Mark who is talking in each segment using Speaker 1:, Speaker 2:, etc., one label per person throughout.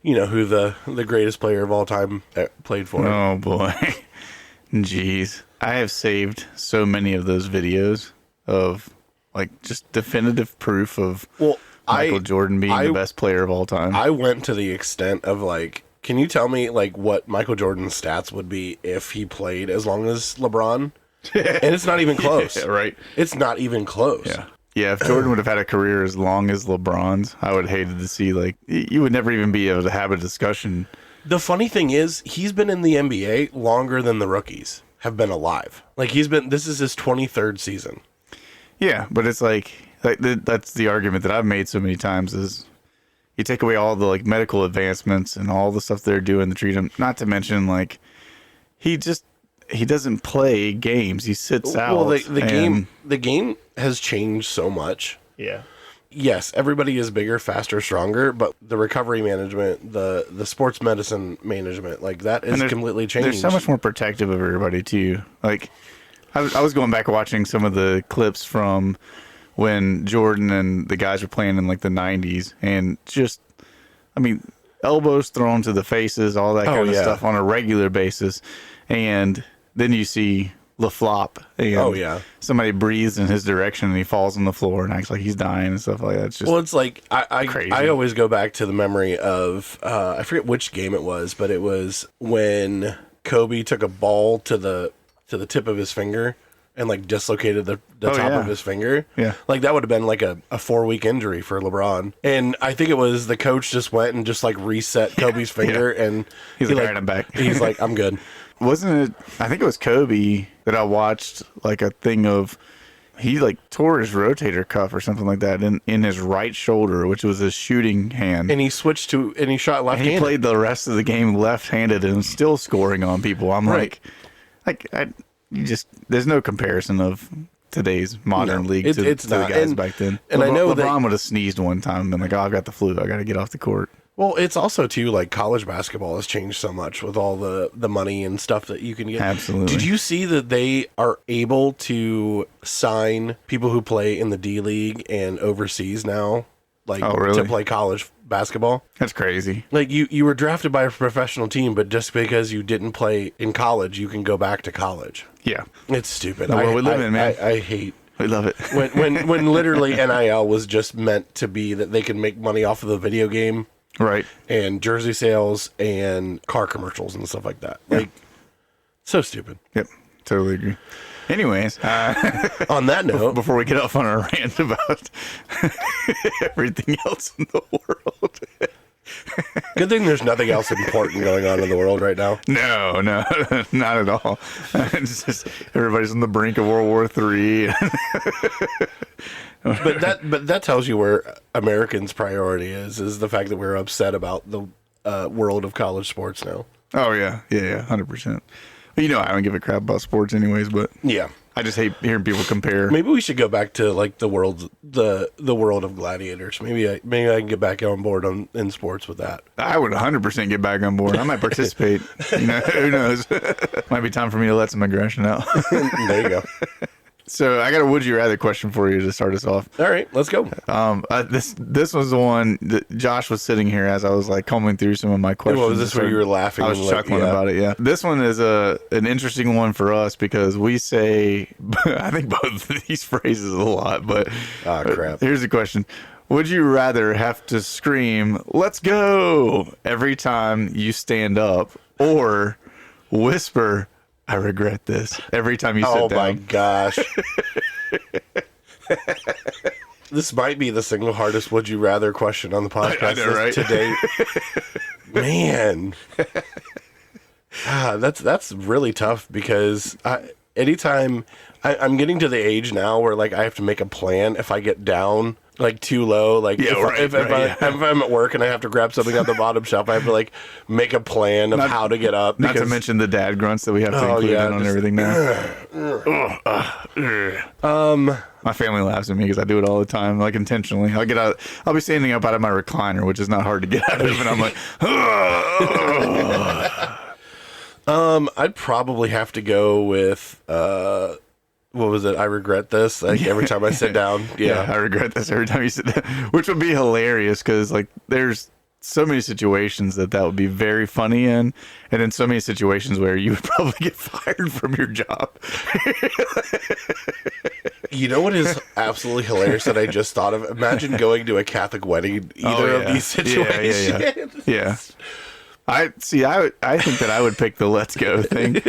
Speaker 1: you know who the greatest player of all time played for.
Speaker 2: Oh boy. Jeez. I have saved so many of those videos of like just definitive proof of Michael Jordan being the best player of all time.
Speaker 1: I went to the extent of like, can you tell me like what Michael Jordan's stats would be if he played as long as LeBron? And it's not even close.
Speaker 2: Yeah, right.
Speaker 1: It's not even close.
Speaker 2: Yeah. Yeah, if Jordan would have had a career as long as LeBron's, I would have hated to see, like, you would never even be able to have a discussion.
Speaker 1: The funny thing is, he's been in the NBA longer than the rookies have been alive. Like, this is his 23rd season.
Speaker 2: Yeah, but it's that's the argument that I've made so many times is you take away all the, like, medical advancements and all the stuff they're doing to treat him, not to mention, like, he doesn't play games. He sits out.
Speaker 1: Well, the game has changed so much.
Speaker 2: Yeah.
Speaker 1: Yes, everybody is bigger, faster, stronger, but the recovery management, the sports medicine management, like that is completely changed.
Speaker 2: They're so much more protective of everybody too. Like I was going back watching some of the clips from when Jordan and the guys were playing in like the 90s, and just, I mean, elbows thrown to the faces, all that kind of stuff on a regular basis. And then you see LaFlop, and somebody breathes in his direction and he falls on the floor and acts like he's dying and stuff like that. It's just,
Speaker 1: well, it's like
Speaker 2: crazy.
Speaker 1: I always go back to the memory of I forget which game it was, but it was when Kobe took a ball to the tip of his finger and like dislocated the top of his finger.
Speaker 2: Yeah,
Speaker 1: like that would have been like a 4-week injury for LeBron. And I think it was the coach just went and just like reset Kobe's finger, and
Speaker 2: he's like, I'm back.
Speaker 1: He's like, I'm good.
Speaker 2: Wasn't it? I think it was Kobe that I watched like a thing of. He like tore his rotator cuff or something like that in his right shoulder, which was his shooting hand.
Speaker 1: And he switched to and he shot left-handed.
Speaker 2: He played the rest of the game left-handed and still scoring on people. I'm there's no comparison of today's modern league to the guys back then.
Speaker 1: And I know
Speaker 2: LeBron would have sneezed one time and been like, "Oh, I've got the flu. I got to get off the court."
Speaker 1: Well, it's also, too, like, college basketball has changed so much with all the money and stuff that you can get.
Speaker 2: Absolutely.
Speaker 1: Did you see that they are able to sign people who play in the D-League and overseas now, like, to play college basketball?
Speaker 2: That's crazy.
Speaker 1: Like, you were drafted by a professional team, but just because you didn't play in college, you can go back to college.
Speaker 2: Yeah.
Speaker 1: It's stupid.
Speaker 2: The world we live in, man.
Speaker 1: I hate...
Speaker 2: We love it.
Speaker 1: when literally NIL was just meant to be that they can make money off of the video game.
Speaker 2: Right.
Speaker 1: And jersey sales and car commercials and stuff like that. Like, so stupid.
Speaker 2: Yep. Totally agree. Anyways,
Speaker 1: on that note,
Speaker 2: before we get off on our rant about everything else in the world.
Speaker 1: Good thing there's nothing else important going on in the world right now.
Speaker 2: No, not at all. It's just everybody's on the brink of World War III.
Speaker 1: But that tells you where Americans' priority is the fact that we're upset about the world of college sports now.
Speaker 2: Oh yeah, 100%. Well, you know, I don't give a crap about sports anyways, but
Speaker 1: yeah,
Speaker 2: I just hate hearing people compare.
Speaker 1: Maybe we should go back to like the world of gladiators. Maybe I can get back on board in sports with that.
Speaker 2: I would 100% get back on board. I might participate. You know, who knows? Might be time for me to let some aggression out.
Speaker 1: There you go.
Speaker 2: So I got a would you rather question for you to start us off.
Speaker 1: All right, let's go.
Speaker 2: This was the one that Josh was sitting here as I was like combing through some of my questions.
Speaker 1: What was this where you were laughing?
Speaker 2: I was chuckling about it. Yeah, this one is an interesting one for us because we say I think both of these phrases a lot. But
Speaker 1: crap.
Speaker 2: Here's the question: would you rather have to scream "Let's go" every time you stand up, or whisper "I regret this" every time you sit down?
Speaker 1: Oh my gosh. This might be the single hardest would you rather question on the podcast
Speaker 2: right?
Speaker 1: today. Man. That's really tough because anytime I'm getting to the age now where like I have to make a plan if I get down like too low, like if I'm at work and I have to grab something on the bottom shelf, I have to like make a plan of how to get up.
Speaker 2: Not to mention the dad grunts that we have to include on everything now. My family laughs at me because I do it all the time, like intentionally. I'll be standing up out of my recliner, which is not hard to get out of, and I'm like,
Speaker 1: I'd probably have to go with what was it? I regret this. Like every time I sit down. Yeah.
Speaker 2: I regret this every time you sit down, which would be hilarious because like there's so many situations that would be very funny in, and then so many situations where you would probably get fired from your job.
Speaker 1: You know what is absolutely hilarious that I just thought of? Imagine going to a Catholic wedding, either of these situations.
Speaker 2: Yeah. I think that I would pick the let's go thing,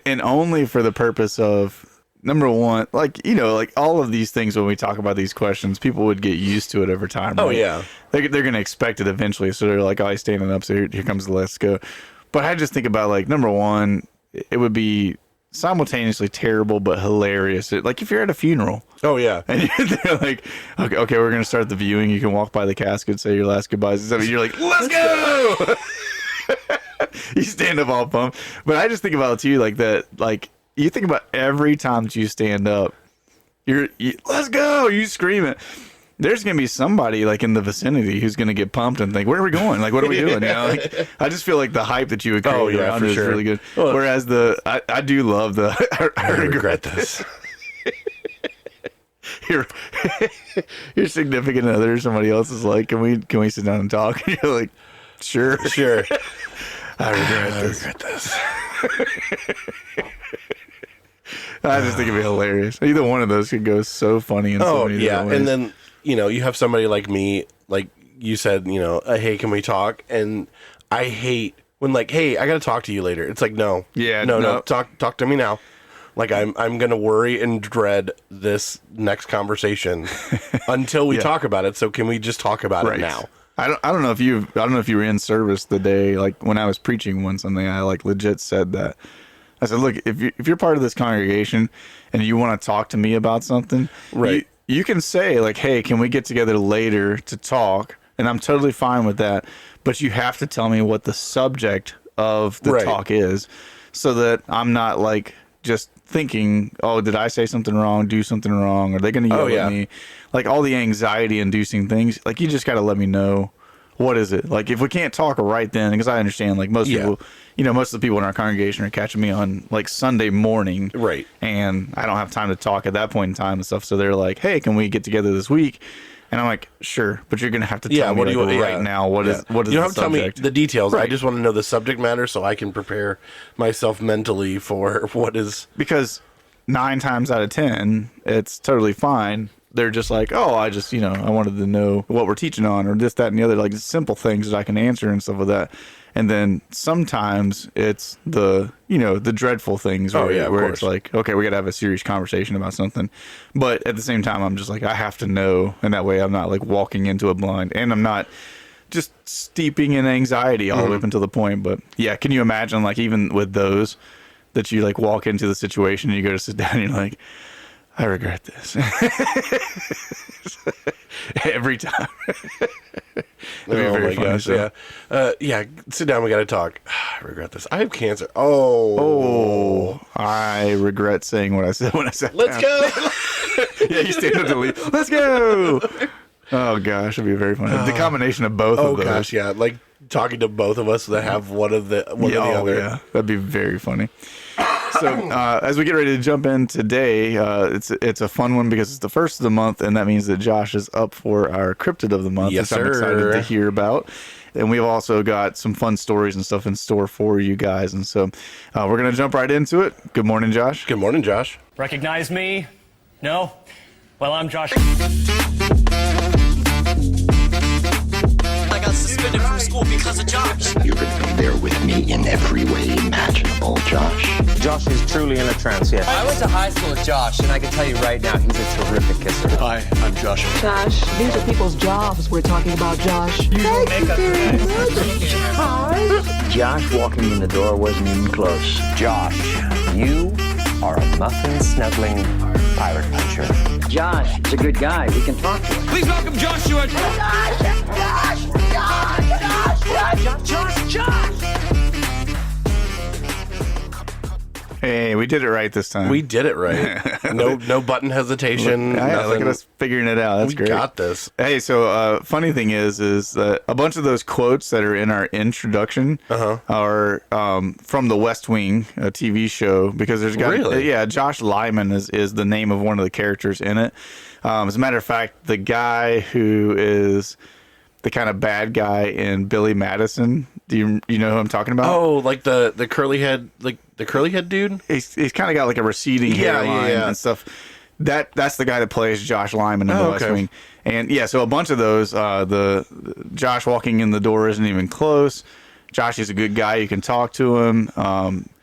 Speaker 2: and only for the purpose of, number one, like, you know, like all of these things when we talk about these questions, people would get used to it over time. Right?
Speaker 1: Oh yeah,
Speaker 2: they're going to expect it eventually, so they're like, oh, he's standing up, so here comes the let's go. But I just think about, like, number one, it would be simultaneously terrible but hilarious. Like if you're at a funeral.
Speaker 1: Oh yeah.
Speaker 2: And they're like, okay, we're gonna start the viewing. You can walk by the casket, say your last goodbyes. And you're like, let's go. You stand up all pumped. But I just think about it too, like that. Like you think about every time that you stand up, let's go. You scream it. There's gonna be somebody like in the vicinity who's gonna get pumped and think, "Where are we going? Like, what are we doing?" You know, like I just feel like the hype that you would create around it is really good. Well, whereas I do love the I regret this. Your significant other, somebody else is like, "Can we sit down and talk?" And you're like, "Sure." I regret this. I just think it'd be hilarious. Either one of those could go so funny in so many different ways.
Speaker 1: And then, you know, you have somebody like me, like you said, you know, hey, can we talk? And I hate when, like, hey, I got to talk to you later. It's like, no, talk to me now. Like I'm going to worry and dread this next conversation until we talk about it. So can we just talk about it now?
Speaker 2: I don't know if you were in service the day, like when I was preaching one Sunday, I like legit said that. I said, look, if you're part of this congregation and you want to talk to me about something,
Speaker 1: right?
Speaker 2: You can say like, hey, can we get together later to talk? And I'm totally fine with that. But you have to tell me what the subject of the talk is, so that I'm not like just thinking, oh, did I say something wrong, do something wrong? Are they going to yell at me? Like all the anxiety inducing things, like you just got to let me know. What is it? Like, if we can't talk right then, because I understand, like, most people, you know, most of the people in our congregation are catching me on, like, Sunday morning.
Speaker 1: Right.
Speaker 2: And I don't have time to talk at that point in time and stuff. So they're like, hey, can we get together this week? And I'm like, sure. But you're going to have to tell me right now what is
Speaker 1: you don't have to tell me the details.
Speaker 2: Right.
Speaker 1: I just want to know the subject matter so I can prepare myself mentally for what is.
Speaker 2: Because 9 times out of 10, it's totally fine. They're just like, oh, I just, you know, I wanted to know what we're teaching on or this, that, and the other, like simple things that I can answer and stuff like that. And then sometimes it's the, you know, the dreadful things where it's like, okay, we got to have a serious conversation about something. But at the same time, I'm just like, I have to know. And that way I'm not like walking into a blind, and I'm not just steeping in anxiety all the way up until the point. But yeah, can you imagine, like, even with those, that you like walk into the situation and you go to sit down and you're like, I regret this. Every time.
Speaker 1: Oh my gosh, yeah. Sit down, we got to talk. I regret this. I have cancer. Oh,
Speaker 2: I regret saying what I said when I sat
Speaker 1: Let's
Speaker 2: down.
Speaker 1: go.
Speaker 2: Yeah, you stand up to leave. Let's go. Oh gosh, it'd be very funny. The combination of both of those. Oh gosh,
Speaker 1: yeah. Like talking to both of us that have one of the other.
Speaker 2: Yeah, that'd be very funny. So as we get ready to jump in today, it's a fun one because it's the first of the month, and that means that Josh is up for our Cryptid of the month,
Speaker 1: yes,
Speaker 2: which I'm excited to hear about. And we've also got some fun stories and stuff in store for you guys. And so we're going to jump right into it. Good morning, Josh.
Speaker 1: Good morning, Josh.
Speaker 3: Recognize me? No? Well, I'm Josh.
Speaker 4: I got suspended from school because of Josh.
Speaker 5: You're going to be there with me in every way imaginable, Josh.
Speaker 6: Josh is truly in a trance, yes.
Speaker 4: I went to high school with Josh, and I can tell you right now, he's a terrific kisser.
Speaker 6: Hi, I'm Josh.
Speaker 7: Josh, these are people's jobs we're talking about, Josh.
Speaker 5: Josh walking in the door wasn't even close.
Speaker 6: Josh, you are a muffin-snuggling pirate puncher.
Speaker 5: Josh is a good guy. We can talk to him.
Speaker 4: Please welcome Joshua. Josh.
Speaker 2: Hey, we did it right this time.
Speaker 1: We did it right. No button hesitation.
Speaker 2: Look at us figuring it out. That's great.
Speaker 1: We got this.
Speaker 2: Hey, so funny thing is that a bunch of those quotes that are in our introduction are from The West Wing, a TV show, because there's Josh Lyman is the name of one of the characters in it. As a matter of fact, the guy who is the kind of bad guy in Billy Madison. Do you know who I'm talking about?
Speaker 1: Oh, like the curly head, like the curly head dude.
Speaker 2: He's kind of got like a receding hairline and stuff. That's the guy that plays Josh Lyman in The West Wing. And yeah, so a bunch of those. The Josh walking in the door isn't even close. Josh is a good guy. You can talk to him.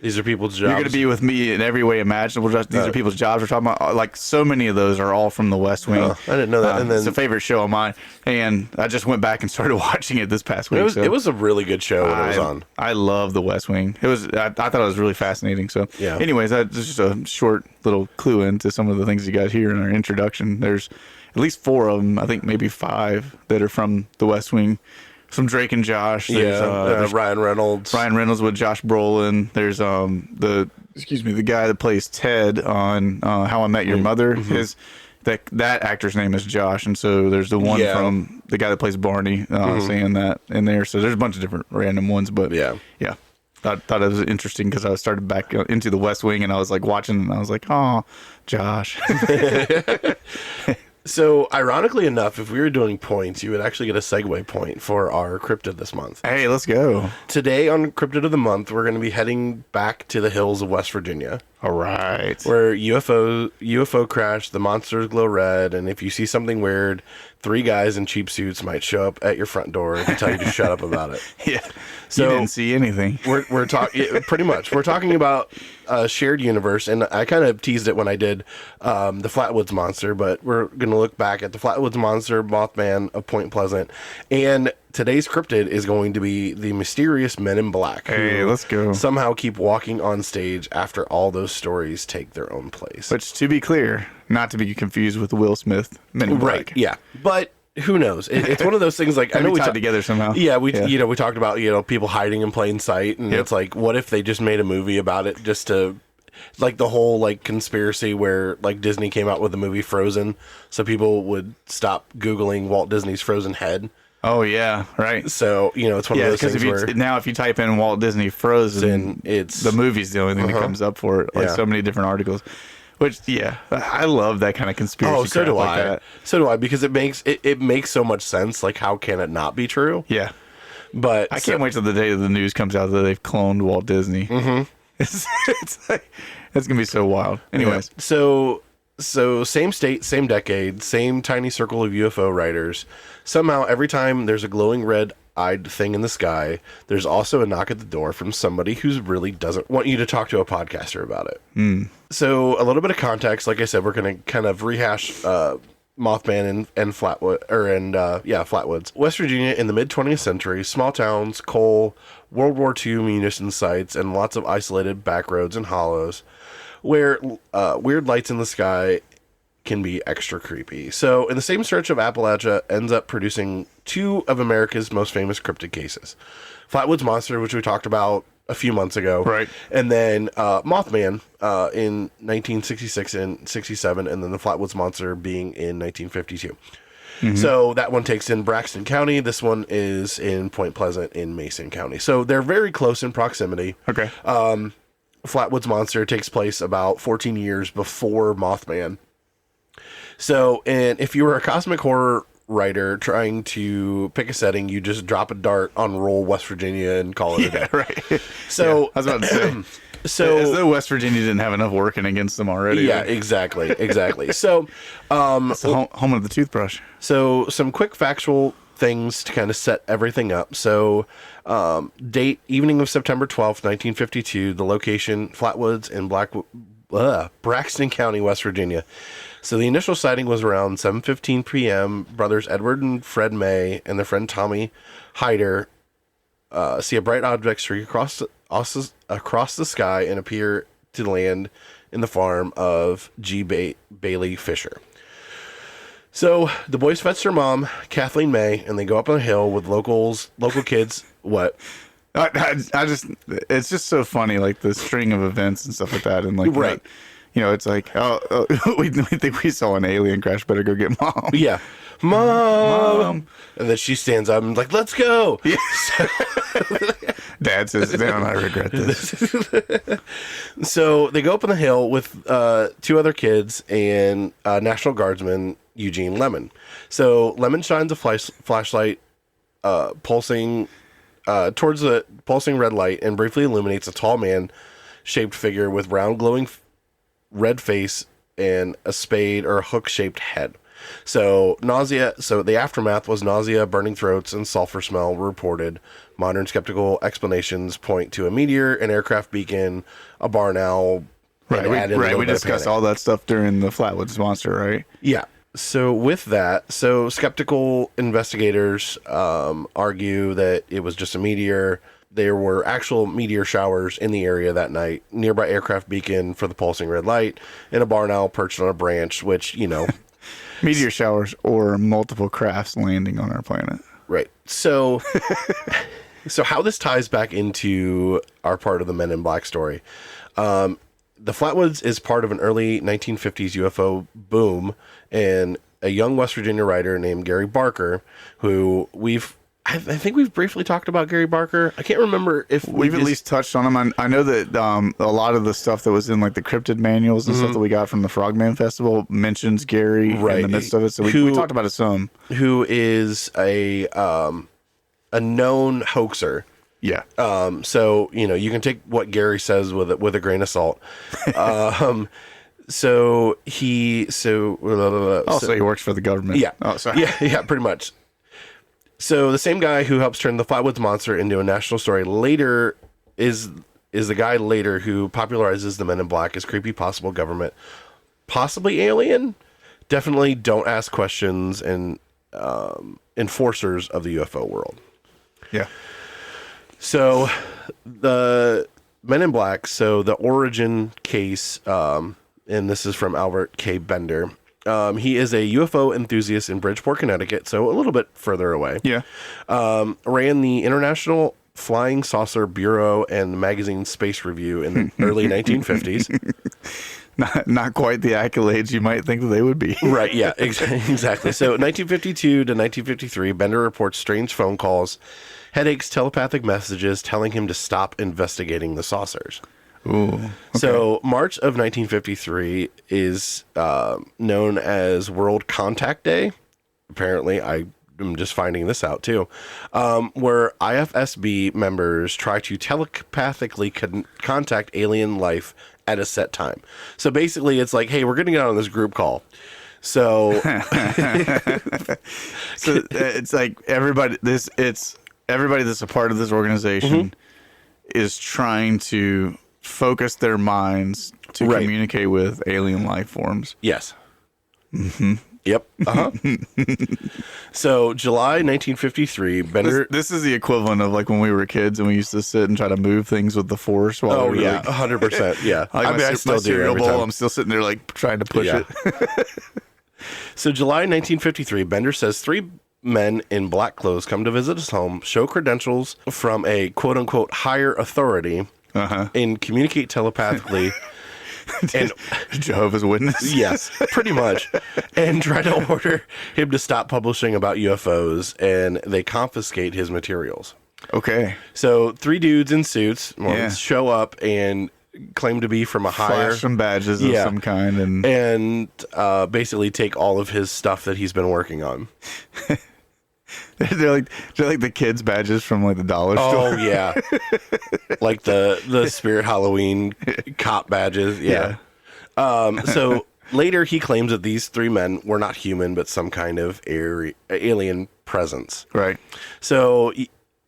Speaker 1: These are people's jobs.
Speaker 2: You're going to be with me in every way imaginable. These are people's jobs. We're talking about like so many of those are all from The West Wing.
Speaker 1: I didn't know that. And then
Speaker 2: it's a favorite show of mine. And I just went back and started watching it this past week.
Speaker 1: It was a really good show when it was on.
Speaker 2: I love The West Wing. It was. I thought it was really fascinating. So,
Speaker 1: yeah.
Speaker 2: Anyways, that's just a short little clue into some of the things you guys hear in our introduction. There's at least 4 of them. I think maybe 5 that are from The West Wing. From Drake and Josh. There's
Speaker 1: Ryan Reynolds.
Speaker 2: Ryan Reynolds with Josh Brolin. There's the guy that plays Ted on How I Met Your Mother. That actor's name is Josh, and so there's the one from the guy that plays Barney saying that in there. So there's a bunch of different random ones, but yeah. Thought it was interesting because I started back into The West Wing, and I was like watching, and I was like, oh, Josh.
Speaker 1: So, ironically enough, if we were doing points, you would actually get a segue point for our Cryptid this month.
Speaker 2: Hey, let's go.
Speaker 1: Today on Cryptid of the Month, we're going to be heading back to the hills of West Virginia.
Speaker 2: All right.
Speaker 1: Where UFO crash, the monsters glow red, and if you see something weird, 3 guys in cheap suits might show up at your front door and tell you to shut up about it.
Speaker 2: Yeah.
Speaker 1: So
Speaker 2: you didn't see anything.
Speaker 1: We're talking pretty much. We're talking about a shared universe, and I kind of teased it when I did the Flatwoods Monster, but we're going to look back at the Flatwoods Monster, Mothman of Point Pleasant, and today's cryptid is going to be the mysterious Men in Black.
Speaker 2: Hey, let's go.
Speaker 1: Somehow keep walking on stage after all those stories take their own place.
Speaker 2: Which, to be clear, not to be confused with Will Smith Men in Black.
Speaker 1: Right? Yeah, but who knows? It's one of those things. Like I know we
Speaker 2: tied together somehow.
Speaker 1: Yeah, we talked about people hiding in plain sight, and it's like, what if they just made a movie about it, just to like the whole like conspiracy where like Disney came out with the movie Frozen, so people would stop Googling Walt Disney's frozen head.
Speaker 2: Oh yeah, right.
Speaker 1: So it's one of those things where
Speaker 2: now if you type in Walt Disney Frozen,
Speaker 1: it's
Speaker 2: the movie's the only thing that comes up for it. Like so many different articles. Which I love that kind of conspiracy.
Speaker 1: Oh, so do
Speaker 2: like
Speaker 1: I.
Speaker 2: That.
Speaker 1: So do I, because it makes so much sense. Like, how can it not be true?
Speaker 2: Yeah,
Speaker 1: but
Speaker 2: I can't wait till the day the news comes out that they've cloned Walt Disney. Mm-hmm. It's like, that's gonna be so wild. Anyways,
Speaker 1: so same state, same decade, same tiny circle of UFO writers. Somehow, every time there's a glowing red-eyed thing in the sky, there's also a knock at the door from somebody who really doesn't want you to talk to a podcaster about it. So, a little bit of context. Like I said, we're going to kind of rehash Mothman and Flatwoods. West Virginia in the mid-20th century, small towns, coal, World War II munition sites, and lots of isolated back roads and hollows where weird lights in the sky can be extra creepy. So, in the same stretch of Appalachia ends up producing 2 of America's most famous cryptid cases. Flatwoods Monster, which we talked about a few months ago.
Speaker 2: Right.
Speaker 1: And then Mothman in 1966 and 67, and then the Flatwoods Monster being in 1952. Mm-hmm. So that one takes in Braxton County. This one is in Point Pleasant in Mason County. So they're very close in proximity.
Speaker 2: Okay.
Speaker 1: Flatwoods Monster takes place about 14 years before Mothman. So, and if you were a cosmic horror writer trying to pick a setting, you just drop a dart on rural West Virginia and call it a day.
Speaker 2: Right.
Speaker 1: So,
Speaker 2: I was about to say, as though West Virginia didn't have enough working against them already.
Speaker 1: Yeah, exactly. So,
Speaker 2: it's the home of the toothbrush.
Speaker 1: So, some quick factual things to kind of set everything up. So, date, evening of September 12th, 1952, the location, Flatwoods in Braxton County, West Virginia. So the initial sighting was around 7:15 p.m. Brothers Edward and Fred May and their friend Tommy Hyder see a bright object streak across the sky and appear to land in the farm of G. Bailey Fisher. So the boys fetch their mom, Kathleen May, and they go up on a hill with local kids. What?
Speaker 2: I just, it's just so funny, like the string of events and stuff like that, and like
Speaker 1: right.
Speaker 2: It's like, we think we saw an alien crash. Better go get mom.
Speaker 1: Yeah, mom. And then she stands up and like, let's go.
Speaker 2: Yeah. Dad says down. I regret this.
Speaker 1: So they go up on the hill with 2 other kids and National Guardsman Eugene Lemon. So Lemon shines a flashlight pulsing towards the pulsing red light and briefly illuminates a tall man-shaped figure with round glowing red face and a spade or a hook-shaped head. So the aftermath was nausea, burning throats, and sulfur smell were reported. Modern skeptical explanations point to a meteor, an aircraft beacon, a barn owl.
Speaker 2: Right. We discussed all that stuff during the Flatwoods Monster, right?
Speaker 1: Yeah. So with that, skeptical investigators argue that it was just a meteor. There were actual meteor showers in the area that night. Nearby aircraft beacon for the pulsing red light, and a barn owl perched on a branch, which,
Speaker 2: meteor showers or multiple crafts landing on our planet.
Speaker 1: Right. So how this ties back into our part of the Men in Black story. The Flatwoods is part of an early 1950s UFO boom, and a young West Virginia writer named Gary Barker, who I think we've briefly talked about Gary Barker. I can't remember if
Speaker 2: we've at least touched on him. I know that a lot of the stuff that was in like the cryptid manuals and stuff that we got from the Frogman Festival mentions Gary in the midst of it. So we talked about it some.
Speaker 1: Who is a known hoaxer.
Speaker 2: Yeah.
Speaker 1: So, you can take what Gary says with a grain of salt. So he
Speaker 2: works for the government.
Speaker 1: Yeah.
Speaker 2: Oh, sorry.
Speaker 1: Yeah, pretty much. So the same guy who helps turn the Flatwoods Monster into a national story later is the guy later who popularizes the Men in Black as creepy possible government, possibly alien. Definitely don't ask questions and enforcers of the UFO world.
Speaker 2: Yeah.
Speaker 1: So the Men in Black, so the origin case, and this is from Albert K. Bender. He is a UFO enthusiast in Bridgeport, Connecticut, so a little bit further away.
Speaker 2: Yeah.
Speaker 1: Ran the International Flying Saucer Bureau and magazine Space Review in the early 1950s.
Speaker 2: Not quite the accolades you might think that they would be.
Speaker 1: Right, yeah, exactly. So 1952 to 1953, Bender reports strange phone calls, headaches, telepathic messages telling him to stop investigating the saucers.
Speaker 2: Ooh, okay.
Speaker 1: So March of 1953 is known as World Contact Day. Apparently, I am just finding this out too, where IFSB members try to telepathically contact alien life at a set time. So basically, it's like, hey, we're going to get on this group call. So,
Speaker 2: It's like everybody that's a part of this organization is trying to focus their minds to communicate with alien life forms.
Speaker 1: Yes. Mm-hmm. Yep. Uh-huh. So July 1953, Bender.
Speaker 2: This is the equivalent of like when we were kids and we used to sit and try to move things with the force. While we were
Speaker 1: 100%. Yeah.
Speaker 2: I still do every time. I'm still sitting there like trying to push it.
Speaker 1: So July 1953, Bender says 3 men in black clothes come to visit his home, show credentials from a quote unquote higher authority, and communicate telepathically. And
Speaker 2: Jehovah's Witness.
Speaker 1: Yes, pretty much. And try to order him to stop publishing about UFOs, and they confiscate his materials.
Speaker 2: Okay.
Speaker 1: So 3 dudes in suits show up and claim to be from a higher...
Speaker 2: Flash some badges of some kind.
Speaker 1: And basically take all of his stuff that he's been working on.
Speaker 2: They're like the kids' badges from like the dollar store.
Speaker 1: Oh yeah, like the Spirit Halloween cop badges. Yeah. So later he claims that these 3 men were not human, but some kind of alien presence.
Speaker 2: Right.
Speaker 1: So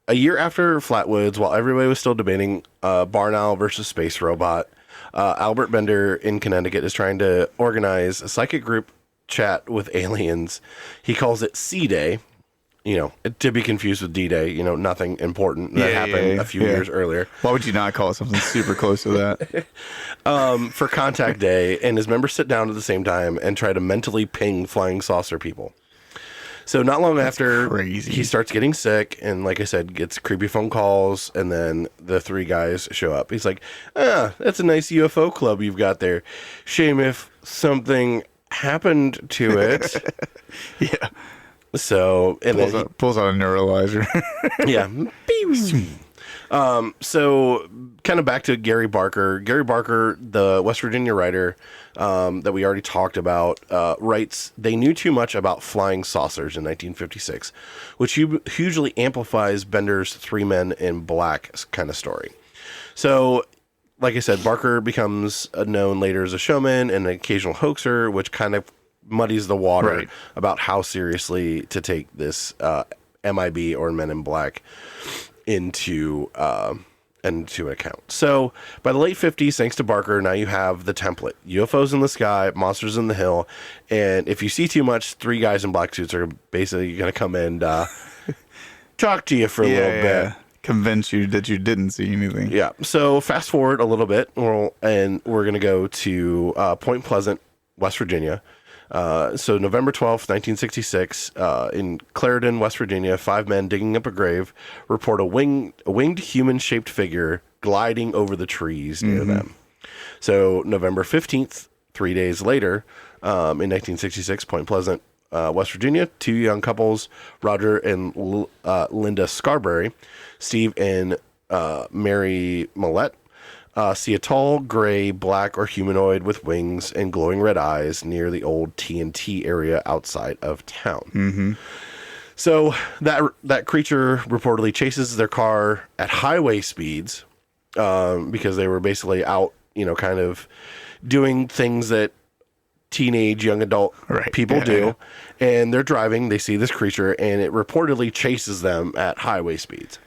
Speaker 1: a year after Flatwoods, while everybody was still debating barn owl versus space robot, Albert Bender in Connecticut is trying to organize a psychic group chat with aliens. He calls it C-Day. To be confused with D-Day, nothing important that happened a few years earlier.
Speaker 2: Why would you not call it something super close to that?
Speaker 1: For Contact Day, and his members sit down at the same time and try to mentally ping flying saucer people. So not long after,
Speaker 2: crazy.
Speaker 1: He starts getting sick, and like I said, gets creepy phone calls, and then the 3 guys show up. He's like, that's a nice UFO club you've got there. Shame if something happened to it.
Speaker 2: Yeah.
Speaker 1: So, and
Speaker 2: pulls out a neuralizer.
Speaker 1: Yeah. So kind of back to Gary Barker. Gary Barker, the West Virginia writer that we already talked about, writes, they knew too much about flying saucers in 1956, which hugely amplifies Bender's Three Men in Black kind of story. So, like I said, Barker becomes known later as a showman and an occasional hoaxer, which kind of muddies the water about how seriously to take this MIB or Men in Black into account. So by the late 50s, thanks to Barker, now you have the template: UFOs in the sky, monsters in the hill, and if you see too much, three guys in black suits are basically going to come and talk to you for a little bit.
Speaker 2: Convince you that you didn't see anything.
Speaker 1: Yeah. So fast forward a little bit, and we're going to go to Point Pleasant, West Virginia. So November 12th, 1966, in Clarendon, West Virginia, 5 men digging up a grave report a winged human-shaped figure gliding over the trees near them. So November 15th, 3 days later, in 1966, Point Pleasant, West Virginia, 2 young couples, Roger and Linda Scarberry, Steve and Mary Millette, see a tall, gray, black, or humanoid with wings and glowing red eyes near the old TNT area outside of town. So that creature reportedly chases their car at highway speeds because they were basically out, kind of doing things that teenage young adult people do. And they're driving, they see this creature, and it reportedly chases them at highway speeds.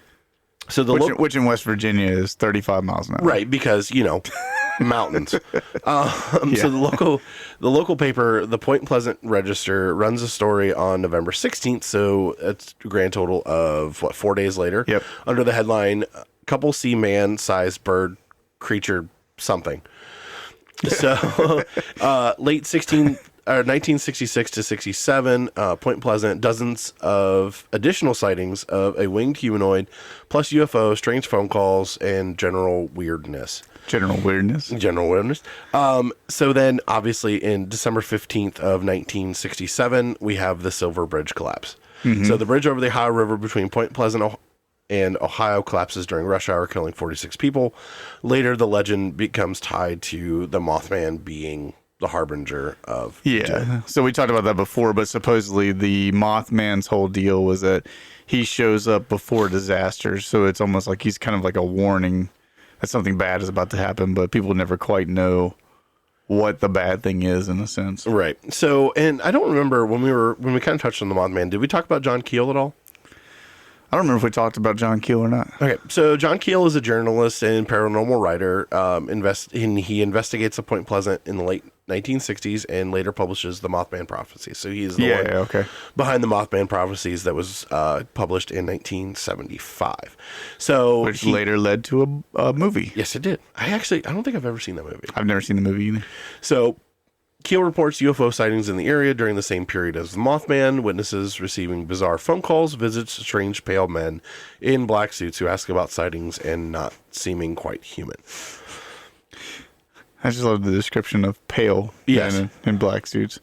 Speaker 1: So
Speaker 2: which in West Virginia is 35 miles an hour.
Speaker 1: Right, because, mountains. So the local paper, the Point Pleasant Register, runs a story on November 16th. So it's a grand total of, 4 days later?
Speaker 2: Yep.
Speaker 1: Under the headline, couple see man-sized bird creature something. So late 1966 to 67, Point Pleasant, dozens of additional sightings of a winged humanoid, plus UFO, strange phone calls, and general weirdness.
Speaker 2: General weirdness.
Speaker 1: So then, obviously, in December 15th of 1967, we have the Silver Bridge collapse. So the bridge over the Ohio River between Point Pleasant and Ohio collapses during rush hour, killing 46 people. Later, the legend becomes tied to the Mothman being the harbinger of
Speaker 2: death. So we talked about that before, but supposedly the Mothman's whole deal was that he shows up before disasters, so it's almost like he's kind of like a warning that something bad is about to happen, but people never quite know what the bad thing is, in a sense.
Speaker 1: Right. So, and I don't remember when we kind of touched on the Mothman, did we talk about John Keel at all?
Speaker 2: I don't remember if we talked about John Keel or not.
Speaker 1: Okay, so John Keel is a journalist and paranormal writer. He investigates the Point Pleasant in the late 1960s and later publishes the Mothman Prophecies. So he's the one behind the Mothman Prophecies that was published in 1975. So
Speaker 2: which later led to a movie.
Speaker 1: Yes, it did. I don't think I've ever seen that movie.
Speaker 2: I've never seen the movie either.
Speaker 1: So Keel reports UFO sightings in the area during the same period as the Mothman, witnesses receiving bizarre phone calls, visits strange pale men in black suits who ask about sightings and not seeming quite human.
Speaker 2: I just love the description of pale men in black suits.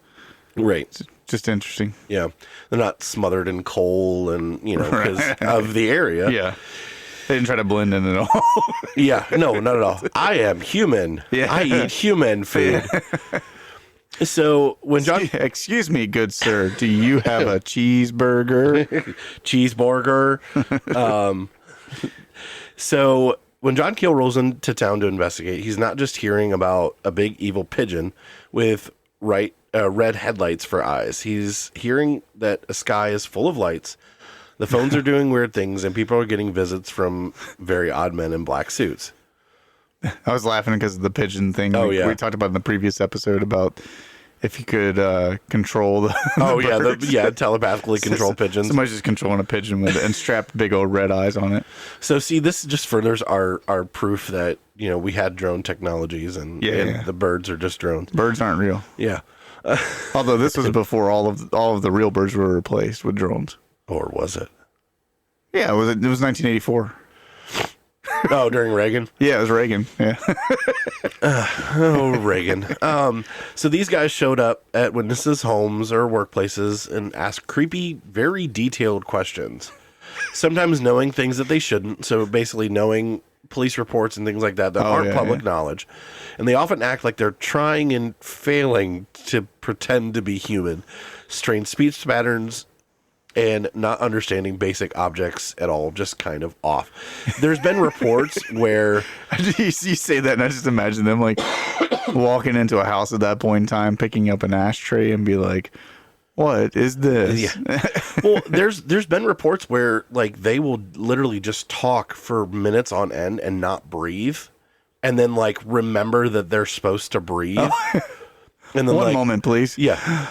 Speaker 1: Right.
Speaker 2: It's just interesting.
Speaker 1: Yeah. They're not smothered in coal and, because of the area.
Speaker 2: Yeah. They didn't try to blend in at all.
Speaker 1: Yeah. No, not at all. I am human. Yeah. I eat human food. So when John...
Speaker 2: Excuse me, good sir. Do you have a cheeseburger?
Speaker 1: Cheeseburger. So when John Keel rolls into town to investigate, he's not just hearing about a big evil pigeon with red headlights for eyes. He's hearing that a sky is full of lights, the phones are doing weird things, and people are getting visits from very odd men in black suits.
Speaker 2: I was laughing because of the pigeon thing. We talked about in the previous episode about if you could control the
Speaker 1: telepathically control pigeons.
Speaker 2: Somebody's just controlling a pigeon and strapped big old red eyes on it.
Speaker 1: So see, this just furthers our proof that we had drone technologies and the birds are just drones.
Speaker 2: Birds aren't real.
Speaker 1: Yeah.
Speaker 2: Although this was before all of the real birds were replaced with drones.
Speaker 1: Or was it?
Speaker 2: Yeah, it was 1984.
Speaker 1: Oh, during Reagan?
Speaker 2: Yeah, it was Reagan. Yeah.
Speaker 1: Reagan. So these guys showed up at witnesses' homes or workplaces and asked creepy, very detailed questions. sometimes knowing things that they shouldn't. So basically knowing police reports and things like that aren't public knowledge. And they often act like they're trying and failing to pretend to be human. Strange speech patterns and not understanding basic objects at all, just kind of off. There's been reports where...
Speaker 2: You say that and I just imagine them like walking into a house at that point in time, picking up an ashtray and be like, what is this?
Speaker 1: Yeah. Well, there's been reports where like they will literally just talk for minutes on end and not breathe, and then like remember that they're supposed to breathe. Oh. And then
Speaker 2: one moment, please.
Speaker 1: Yeah.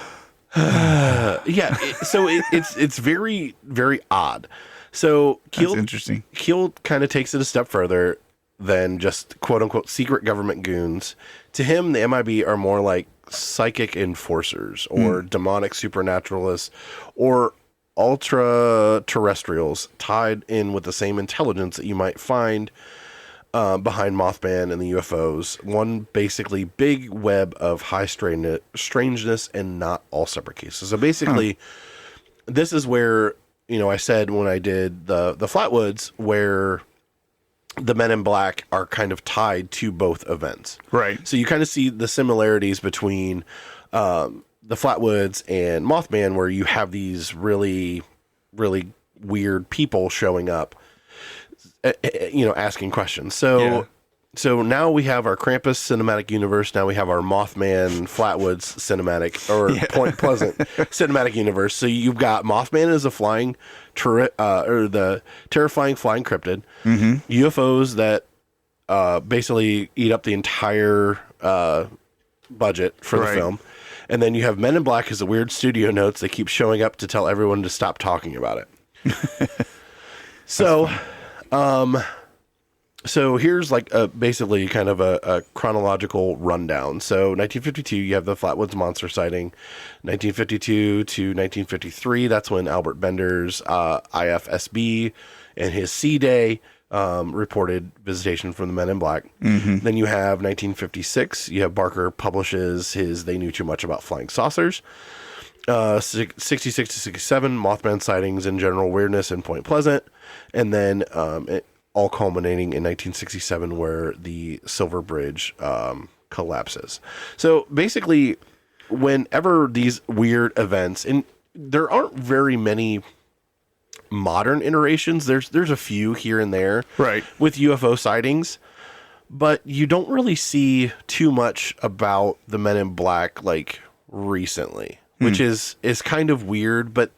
Speaker 1: So it's very, very odd. So
Speaker 2: That's interesting.
Speaker 1: Keel kind of takes it a step further than just quote unquote secret government goons. To him, the MIB are more like psychic enforcers or demonic supernaturalists or ultra terrestrials tied in with the same intelligence that you might find behind Mothman and the UFOs. One basically big web of high strangeness and not all separate cases. So basically, this is where, I said when I did the Flatwoods, where the Men in Black are kind of tied to both events.
Speaker 2: Right.
Speaker 1: So you kind of see the similarities between the Flatwoods and Mothman, where you have these really, really weird people showing up, asking questions. So now we have our Krampus cinematic universe. Now we have our Mothman Flatwoods cinematic or Point Pleasant cinematic universe. So you've got Mothman as a flying or the terrifying flying cryptid, UFOs that basically eat up the entire budget for the film. And then you have Men in Black as the weird studio notes. They keep showing up to tell everyone to stop talking about it. So here's like basically kind of a chronological rundown. So 1952, you have the Flatwoods monster sighting. 1952 to 1953, that's when Albert Bender's IFSB and his C-Day reported visitation from the Men in Black. Then you have 1956, you have Barker publishes his They Knew Too Much About Flying Saucers. 66 to 67, Mothman sightings and general weirdness in Point Pleasant. And then all culminating in 1967 where the Silver Bridge collapses. So basically, whenever these weird events, and there aren't very many modern iterations, there's a few here and there with UFO sightings, but you don't really see too much about the Men in Black like recently, which is kind of weird. But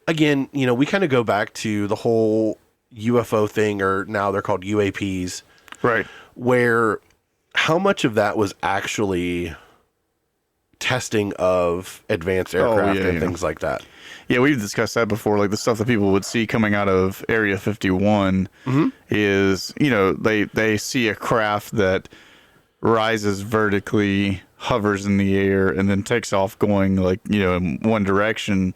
Speaker 1: again, we kind of go back to the whole UFO thing, or now they're called UAPs, where how much of that was actually testing of advanced aircraft and things like that.
Speaker 2: Yeah, we've discussed that before. Like the stuff that people would see coming out of Area 51 is, they see a craft that rises vertically, hovers in the air, and then takes off going in one direction.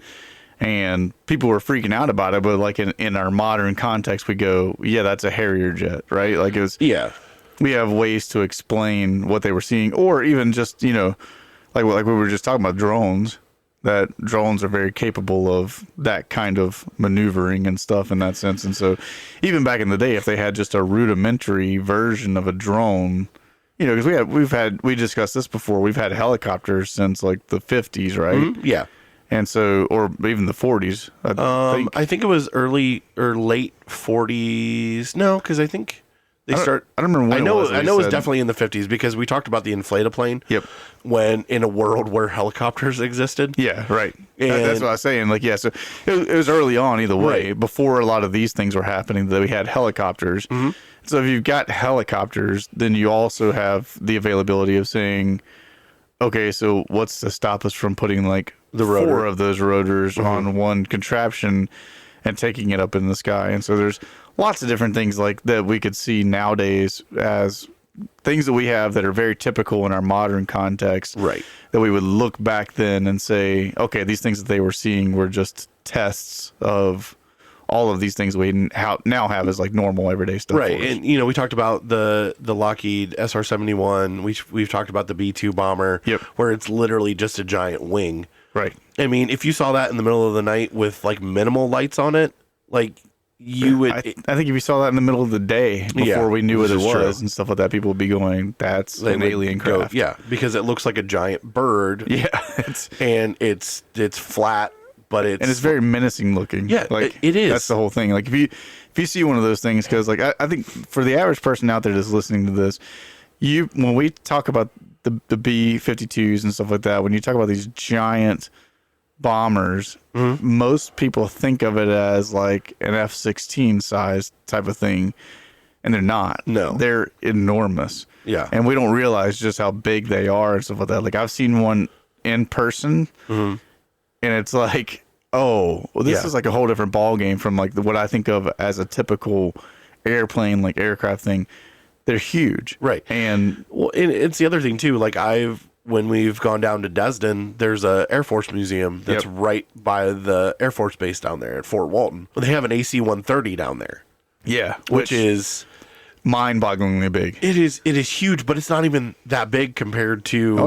Speaker 2: And people were freaking out about it, but like in our modern context, we go, yeah, that's a Harrier jet, right? Like it was, we have ways to explain what they were seeing, or even just, like we were just talking about drones, that drones are very capable of that kind of maneuvering and stuff in that sense. And so even back in the day, if they had just a rudimentary version of a drone, because we discussed this before, we've had helicopters since like the 50s, right?
Speaker 1: Yeah.
Speaker 2: And so, or even the 40s.
Speaker 1: I think it was early or late 40s. No, because I think they start.
Speaker 2: I don't remember when
Speaker 1: I know.
Speaker 2: it was.
Speaker 1: I know it was definitely in the 50s because we talked about the inflataplane.
Speaker 2: Yep.
Speaker 1: When in a world where helicopters existed.
Speaker 2: Yeah, right. That's what I was saying. Like, yeah, so it was early on either way, before a lot of these things were happening, that we had helicopters. So if you've got helicopters, then you also have the availability of saying, okay, so what's to stop us from putting like the four of those rotors on one contraption and taking it up in the sky? And so there's lots of different things like that we could see nowadays as things that we have that are very typical in our modern context, that we would look back then and say, okay, these things that they were seeing were just tests of all of these things we now have as like normal everyday stuff.
Speaker 1: Right. And, we talked about the Lockheed SR-71. We've talked about the B-2 bomber, where it's literally just a giant wing.
Speaker 2: Right.
Speaker 1: I mean, if you saw that in the middle of the night with like minimal lights on it, like you would.
Speaker 2: I think if you saw that in the middle of the day before we knew what it was and stuff like that, people would be going, "That's an alien craft."
Speaker 1: Because it looks like a giant bird.
Speaker 2: Yeah,
Speaker 1: it's flat, but
Speaker 2: it's very menacing looking.
Speaker 1: Yeah,
Speaker 2: like
Speaker 1: it is.
Speaker 2: That's the whole thing. Like if you see one of those things, because like I think for the average person out there that's listening to this, when we talk about the B-52s and stuff like that, when you talk about these giant bombers, most people think of it as like an F-16 size type of thing, and they're not.
Speaker 1: No,
Speaker 2: they're enormous.
Speaker 1: Yeah,
Speaker 2: and we don't realize just how big they are and stuff like that. Like I've seen one in person, and it's like, oh, well, this is like a whole different ball game from like what I think of as a typical airplane, like aircraft thing. They're huge,
Speaker 1: right?
Speaker 2: And
Speaker 1: well, it's the other thing too. Like when we've gone down to Desden, there's a Air Force museum that's right by the Air Force base down there at Fort Walton. They have an AC-130 down there.
Speaker 2: Yeah,
Speaker 1: which is
Speaker 2: mind-bogglingly big.
Speaker 1: It is huge, but it's not even that big compared to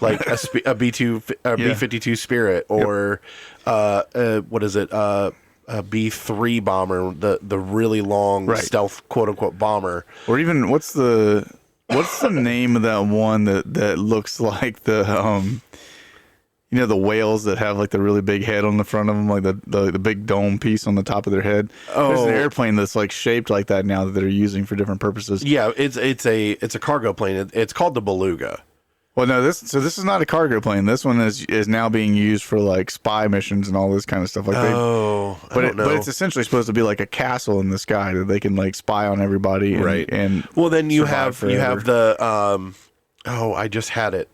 Speaker 1: like a B-52 Spirit or what is it? A B-3 bomber, the really long stealth quote unquote bomber,
Speaker 2: or even what's the name of that one that looks like the the whales that have like the really big head on the front of them, like the big dome piece on the top of their head. There's an airplane that's like shaped like that now that they're using for different purposes.
Speaker 1: Yeah, it's a cargo plane. It's called the Beluga.
Speaker 2: Well, no, this is not a cargo plane. This one is now being used for like spy missions and all this kind of stuff. Like
Speaker 1: but
Speaker 2: it's essentially supposed to be like a castle in the sky that they can like spy on everybody. And
Speaker 1: well, then you have the I just had it.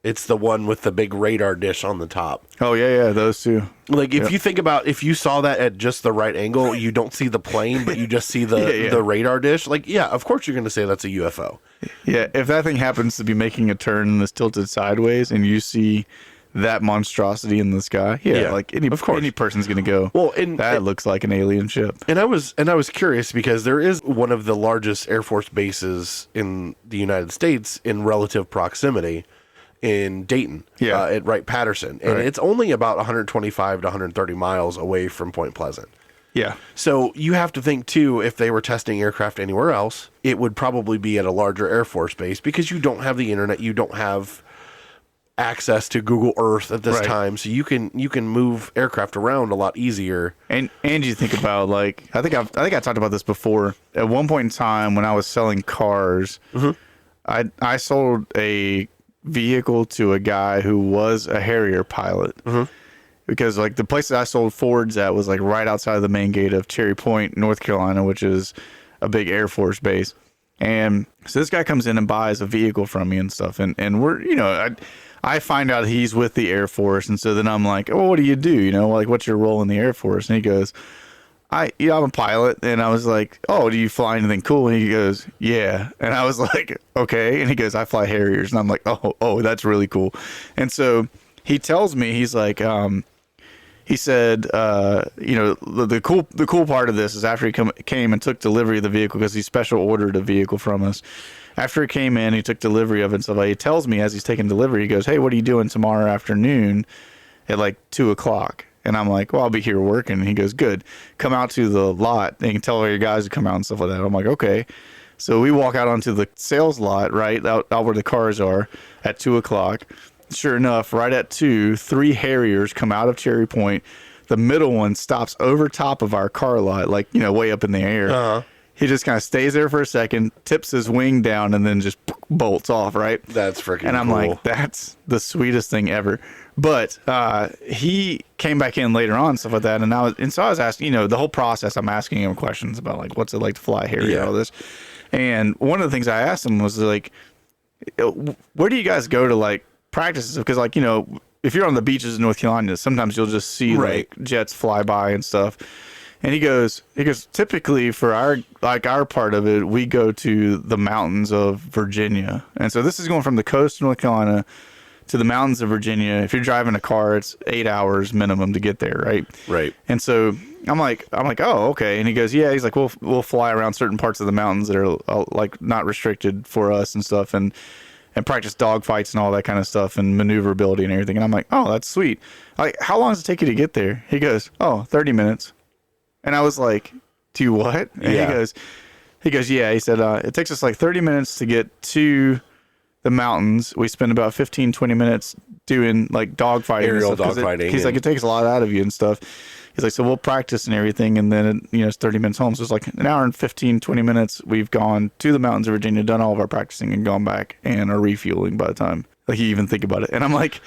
Speaker 1: It's the one with the big radar dish on the top.
Speaker 2: Oh yeah, those two.
Speaker 1: Like if you think about, if you saw that at just the right angle, you don't see the plane, but you just see the radar dish. Like, yeah, of course you're going to say that's a UFO.
Speaker 2: Yeah, if that thing happens to be making a turn and is tilted sideways, and you see that monstrosity in the sky, like any person's going to go, well, that looks like an alien ship.
Speaker 1: And I was curious because there is one of the largest Air Force bases in the United States in relative proximity. In Dayton, at Wright-Patterson, and it's only about 125 to 130 miles away from Point Pleasant.
Speaker 2: Yeah.
Speaker 1: So you have to think too, if they were testing aircraft anywhere else, it would probably be at a larger Air Force base because you don't have the internet, you don't have access to Google Earth at this time, so you can move aircraft around a lot easier.
Speaker 2: And you think about, like, I think I talked about this before. At one point in time when I was selling cars, I sold a vehicle to a guy who was a Harrier pilot, because like the place that I sold Fords at was like right outside of the main gate of Cherry Point, North Carolina, which is a big Air Force base. And so this guy comes in and buys a vehicle from me and stuff, and we're I find out he's with the Air Force, and so then I'm like, oh, what do you do? Like, what's your role in the Air Force? And he goes, I'm a pilot. And I was like, oh, do you fly anything cool? And he goes, yeah. And I was like, okay. And he goes, I fly Harriers. And I'm like, oh, that's really cool. And so he tells me, he's like, he said, the cool part of this is after he came and took delivery of the vehicle, because he special ordered a vehicle from us. After he came in, he took delivery of it and stuff. He tells me as he's taking delivery, he goes, hey, what are you doing tomorrow afternoon at like 2:00? And I'm like, well, I'll be here working. And he goes, good. Come out to the lot. And you can tell all your guys to come out and stuff like that. I'm like, okay. So we walk out onto the sales lot, right out where the cars are at 2:00. Sure enough, right at 2, 3 Harriers come out of Cherry Point. The middle one stops over top of our car lot, like, way up in the air. He just kind of stays there for a second, tips his wing down, and then just bolts off, right?
Speaker 1: That's freaking cool.
Speaker 2: And I'm like, that's the sweetest thing ever. But he came back in later on, stuff like that, and so I was asking, the whole process. I'm asking him questions about like, what's it like to fly Harrier, all this. And one of the things I asked him was like, where do you guys go to like practice? Because like, if you're on the beaches in North Carolina, sometimes you'll just see like jets fly by and stuff. And he goes, typically for our part of it, we go to the mountains of Virginia. And so this is going from the coast of North Carolina to the mountains of Virginia. If you're driving a car, it's 8 hours minimum to get there, right?
Speaker 1: Right.
Speaker 2: And so I'm like, oh, okay. And he goes, yeah. He's like, we'll fly around certain parts of the mountains that are like not restricted for us and stuff, and practice dogfights and all that kind of stuff and maneuverability and everything. And I'm like, oh, that's sweet. Like, how long does it take you to get there? He goes, 30 minutes. And I was like, to what? And he goes, yeah. He said, it takes us like 30 minutes to get to the mountains. We spend about 15, 20 minutes doing like dogfighting.
Speaker 1: Aerial dogfighting.
Speaker 2: He's like, it takes a lot out of you and stuff. He's like, so we'll practice and everything. And then, it's 30 minutes home. So it's like an hour and 15, 20 minutes. We've gone to the mountains of Virginia, done all of our practicing and gone back and are refueling by the time like you even think about it. And I'm like,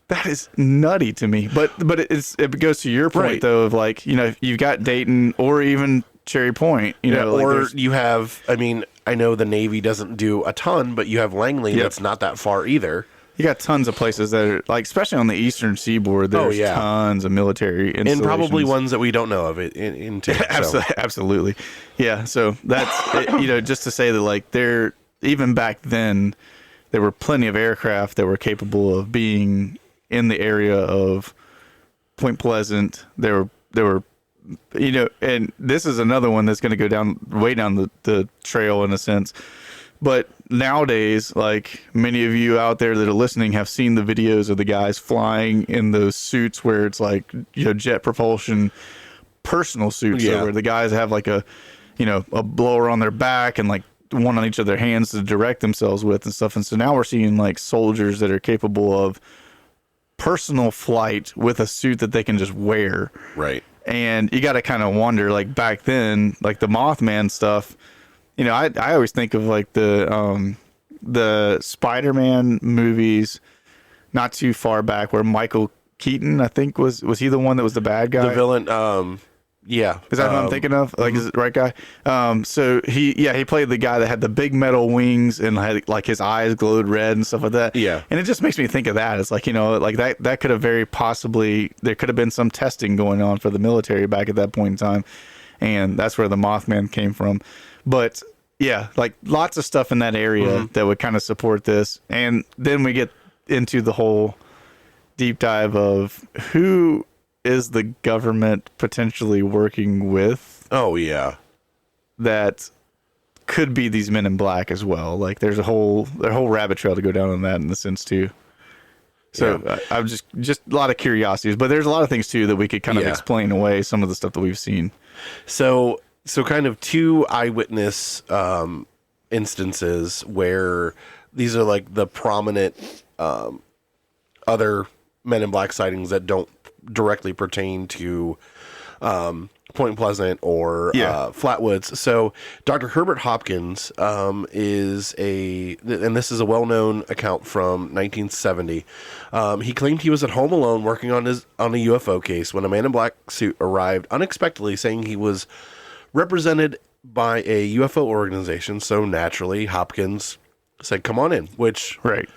Speaker 2: that is nutty to me. But it goes to your point, though, of like, you've got Dayton or even Cherry Point,
Speaker 1: or you have, I know the Navy doesn't do a ton, but you have Langley that's not that far either.
Speaker 2: You got tons of places that are like, especially on the eastern seaboard, there's tons of military installations.
Speaker 1: And probably ones that we don't know of in too,
Speaker 2: Absolutely. Yeah. So that's, just to say that like even back then, there were plenty of aircraft that were capable of being in the area of Point Pleasant. There were, and this is another one that's going to go way down the trail in a sense. But nowadays, like many of you out there that are listening have seen the videos of the guys flying in those suits where it's like, jet propulsion personal suits where the guys have like a blower on their back and like one on each of their hands to direct themselves with and stuff. And so now we're seeing like soldiers that are capable of personal flight with a suit that they can just wear.
Speaker 1: Right.
Speaker 2: And you got to kind of wonder, like back then, like the Mothman stuff, I always think of like the Spider-Man movies not too far back where Michael Keaton, I think was he the one that was the bad guy?
Speaker 1: The villain, yeah.
Speaker 2: Is that who I'm thinking of? Like, is it the right guy? So he played the guy that had the big metal wings and had like his eyes glowed red and stuff like that.
Speaker 1: Yeah.
Speaker 2: And it just makes me think of that. It's like, like that could have very possibly, there could have been some testing going on for the military back at that point in time. And that's where the Mothman came from. But yeah, like lots of stuff in that area that would kind of support this. And then we get into the whole deep dive of who is the government potentially working with?
Speaker 1: Oh, yeah.
Speaker 2: That could be these men in black as well. Like there's a whole rabbit trail to go down on that in the sense too. So I'm just a lot of curiosities, but there's a lot of things too that we could kind of explain away some of the stuff that we've seen.
Speaker 1: So kind of two eyewitness instances where these are like the prominent other Men in Black sightings that don't directly pertain to Point Pleasant or Flatwoods. So Dr. Herbert Hopkins is and this is a well-known account from 1970. He claimed he was at home alone working on a UFO case when a man in black suit arrived unexpectedly, saying he was represented by a UFO organization. So naturally, Hopkins said, "Come on in," which,
Speaker 2: right.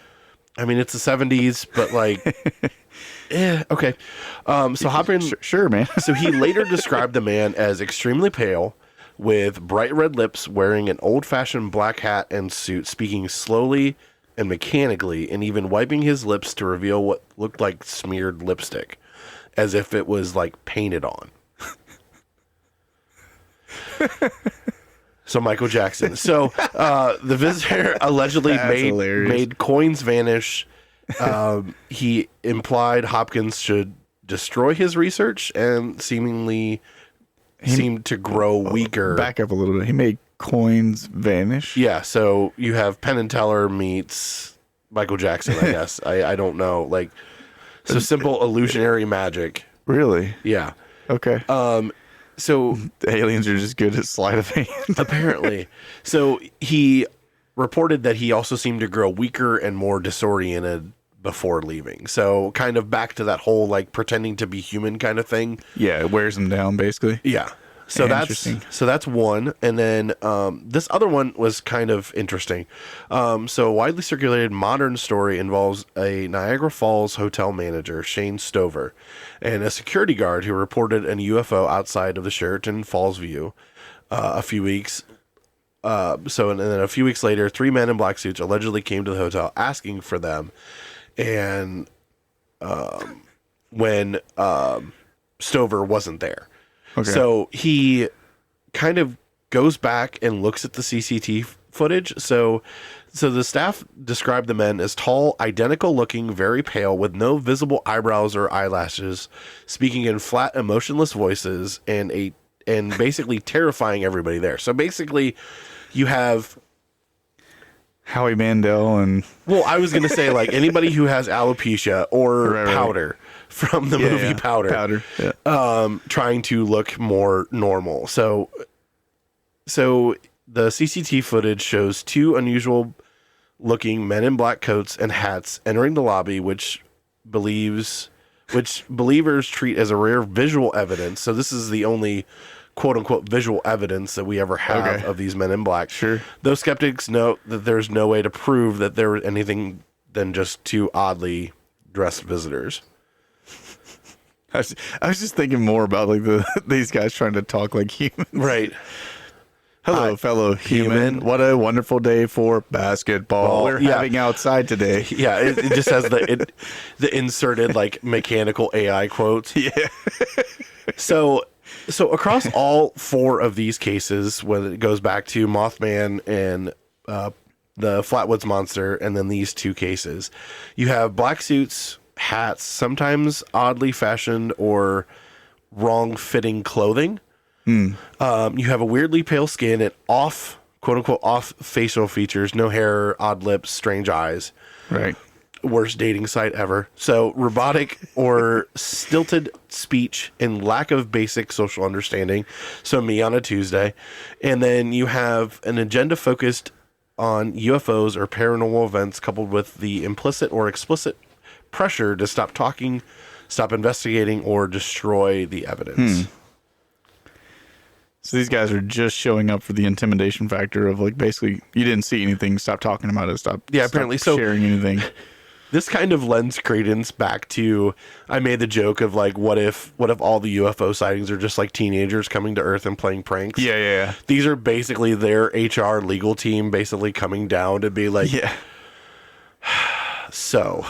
Speaker 1: I mean, it's the 70s, but like, okay. So Hopkins,
Speaker 2: sure, man.
Speaker 1: So he later described the man as extremely pale, with bright red lips, wearing an old-fashioned black hat and suit, speaking slowly and mechanically, and even wiping his lips to reveal what looked like smeared lipstick, as if it was like painted on. So Michael Jackson. So the visitor allegedly made coins vanish. He implied Hopkins should destroy his research and seemed to grow weaker.
Speaker 2: Back up a little bit. He made coins vanish.
Speaker 1: Yeah. So you have Penn and Teller meets Michael Jackson, I guess. I don't know. Like, so simple illusionary magic.
Speaker 2: Really?
Speaker 1: Yeah.
Speaker 2: Okay.
Speaker 1: So
Speaker 2: the aliens are just good at sleight of hand.
Speaker 1: Apparently. So he reported that he also seemed to grow weaker and more disoriented before leaving. So kind of back to that whole like pretending to be human kind of thing.
Speaker 2: Yeah, it wears them down basically.
Speaker 1: Yeah. So that's one. And then this other one was kind of interesting. So a widely circulated modern story involves a Niagara Falls hotel manager, Shane Stover, and a security guard who reported a UFO outside of the Sheraton Falls View a few weeks. And then a few weeks later, 3 men in black suits allegedly came to the hotel asking for them. And when Stover wasn't there. Okay. So he kind of goes back and looks at the CCTV footage. So the staff described the men as tall, identical looking, very pale, with no visible eyebrows or eyelashes, speaking in flat, emotionless voices, and a and basically terrifying everybody there. So basically, you have
Speaker 2: Howie Mandel and
Speaker 1: well, I was gonna say like anybody who has alopecia or
Speaker 2: Right.
Speaker 1: Powder from the movie Powder, trying to look more normal. So the CCTV footage shows two unusual looking men in black coats and hats entering the lobby, which believers treat as a rare visual evidence. So this is the only quote unquote visual evidence that we ever have of these men in black.
Speaker 2: Sure.
Speaker 1: Those skeptics note that there's no way to prove that there was anything than just two oddly dressed visitors.
Speaker 2: I was just thinking more about like these guys trying to talk like human.
Speaker 1: Right.
Speaker 2: Hello, fellow human. What a wonderful day for basketball. We're having outside today.
Speaker 1: Yeah, it just has the inserted like mechanical AI quotes.
Speaker 2: Yeah.
Speaker 1: So across all four of these cases, when it goes back to Mothman and the Flatwoods Monster, and then these two cases, you have black suits, hats, sometimes oddly fashioned or wrong-fitting clothing. You have a weirdly pale skin and quote-unquote, off facial features, no hair, odd lips, strange eyes.
Speaker 2: Right.
Speaker 1: Worst dating site ever. So robotic or stilted speech and lack of basic social understanding. So me on a Tuesday. And then you have an agenda focused on UFOs or paranormal events coupled with the implicit or explicit pressure to stop talking, stop investigating, or destroy the evidence.
Speaker 2: So these guys are just showing up for the intimidation factor of like basically you didn't see anything, stop talking about it, stop
Speaker 1: apparently so
Speaker 2: sharing anything.
Speaker 1: This kind of lends credence back to, I made the joke of like, what if all the UFO sightings are just like teenagers coming to Earth and playing pranks?
Speaker 2: Yeah.
Speaker 1: These are basically their HR legal team basically coming down to be like, so.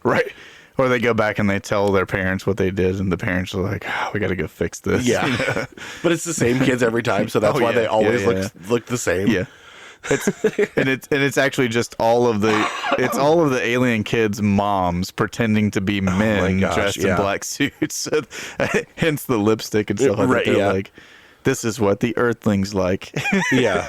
Speaker 2: Right. Or they go back and they tell their parents what they did, and the parents are like, we got to go fix this.
Speaker 1: Yeah. But it's the same kids every time, so that's why they always look the same.
Speaker 2: Yeah. It's actually just all of the alien kids' moms pretending to be men dressed in black suits. So, hence the lipstick and stuff like that. They're like, this is what the Earthlings like.
Speaker 1: Yeah.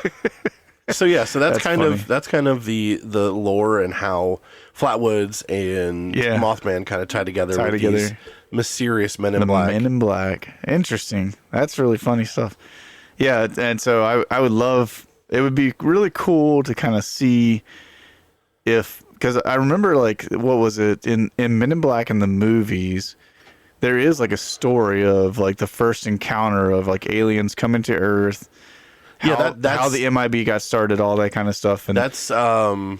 Speaker 1: So that's kind of the lore and how Flatwoods and Mothman kind of tie together with these mysterious men in black.
Speaker 2: Men in black. Interesting. That's really funny stuff. Yeah, and so I would love. It would be really cool to kind of see because I remember like what was it in Men in Black in the movies. There is like a story of like the first encounter of like aliens coming to Earth. That's how the MIB got started, all that kind of stuff. And
Speaker 1: that's Tommy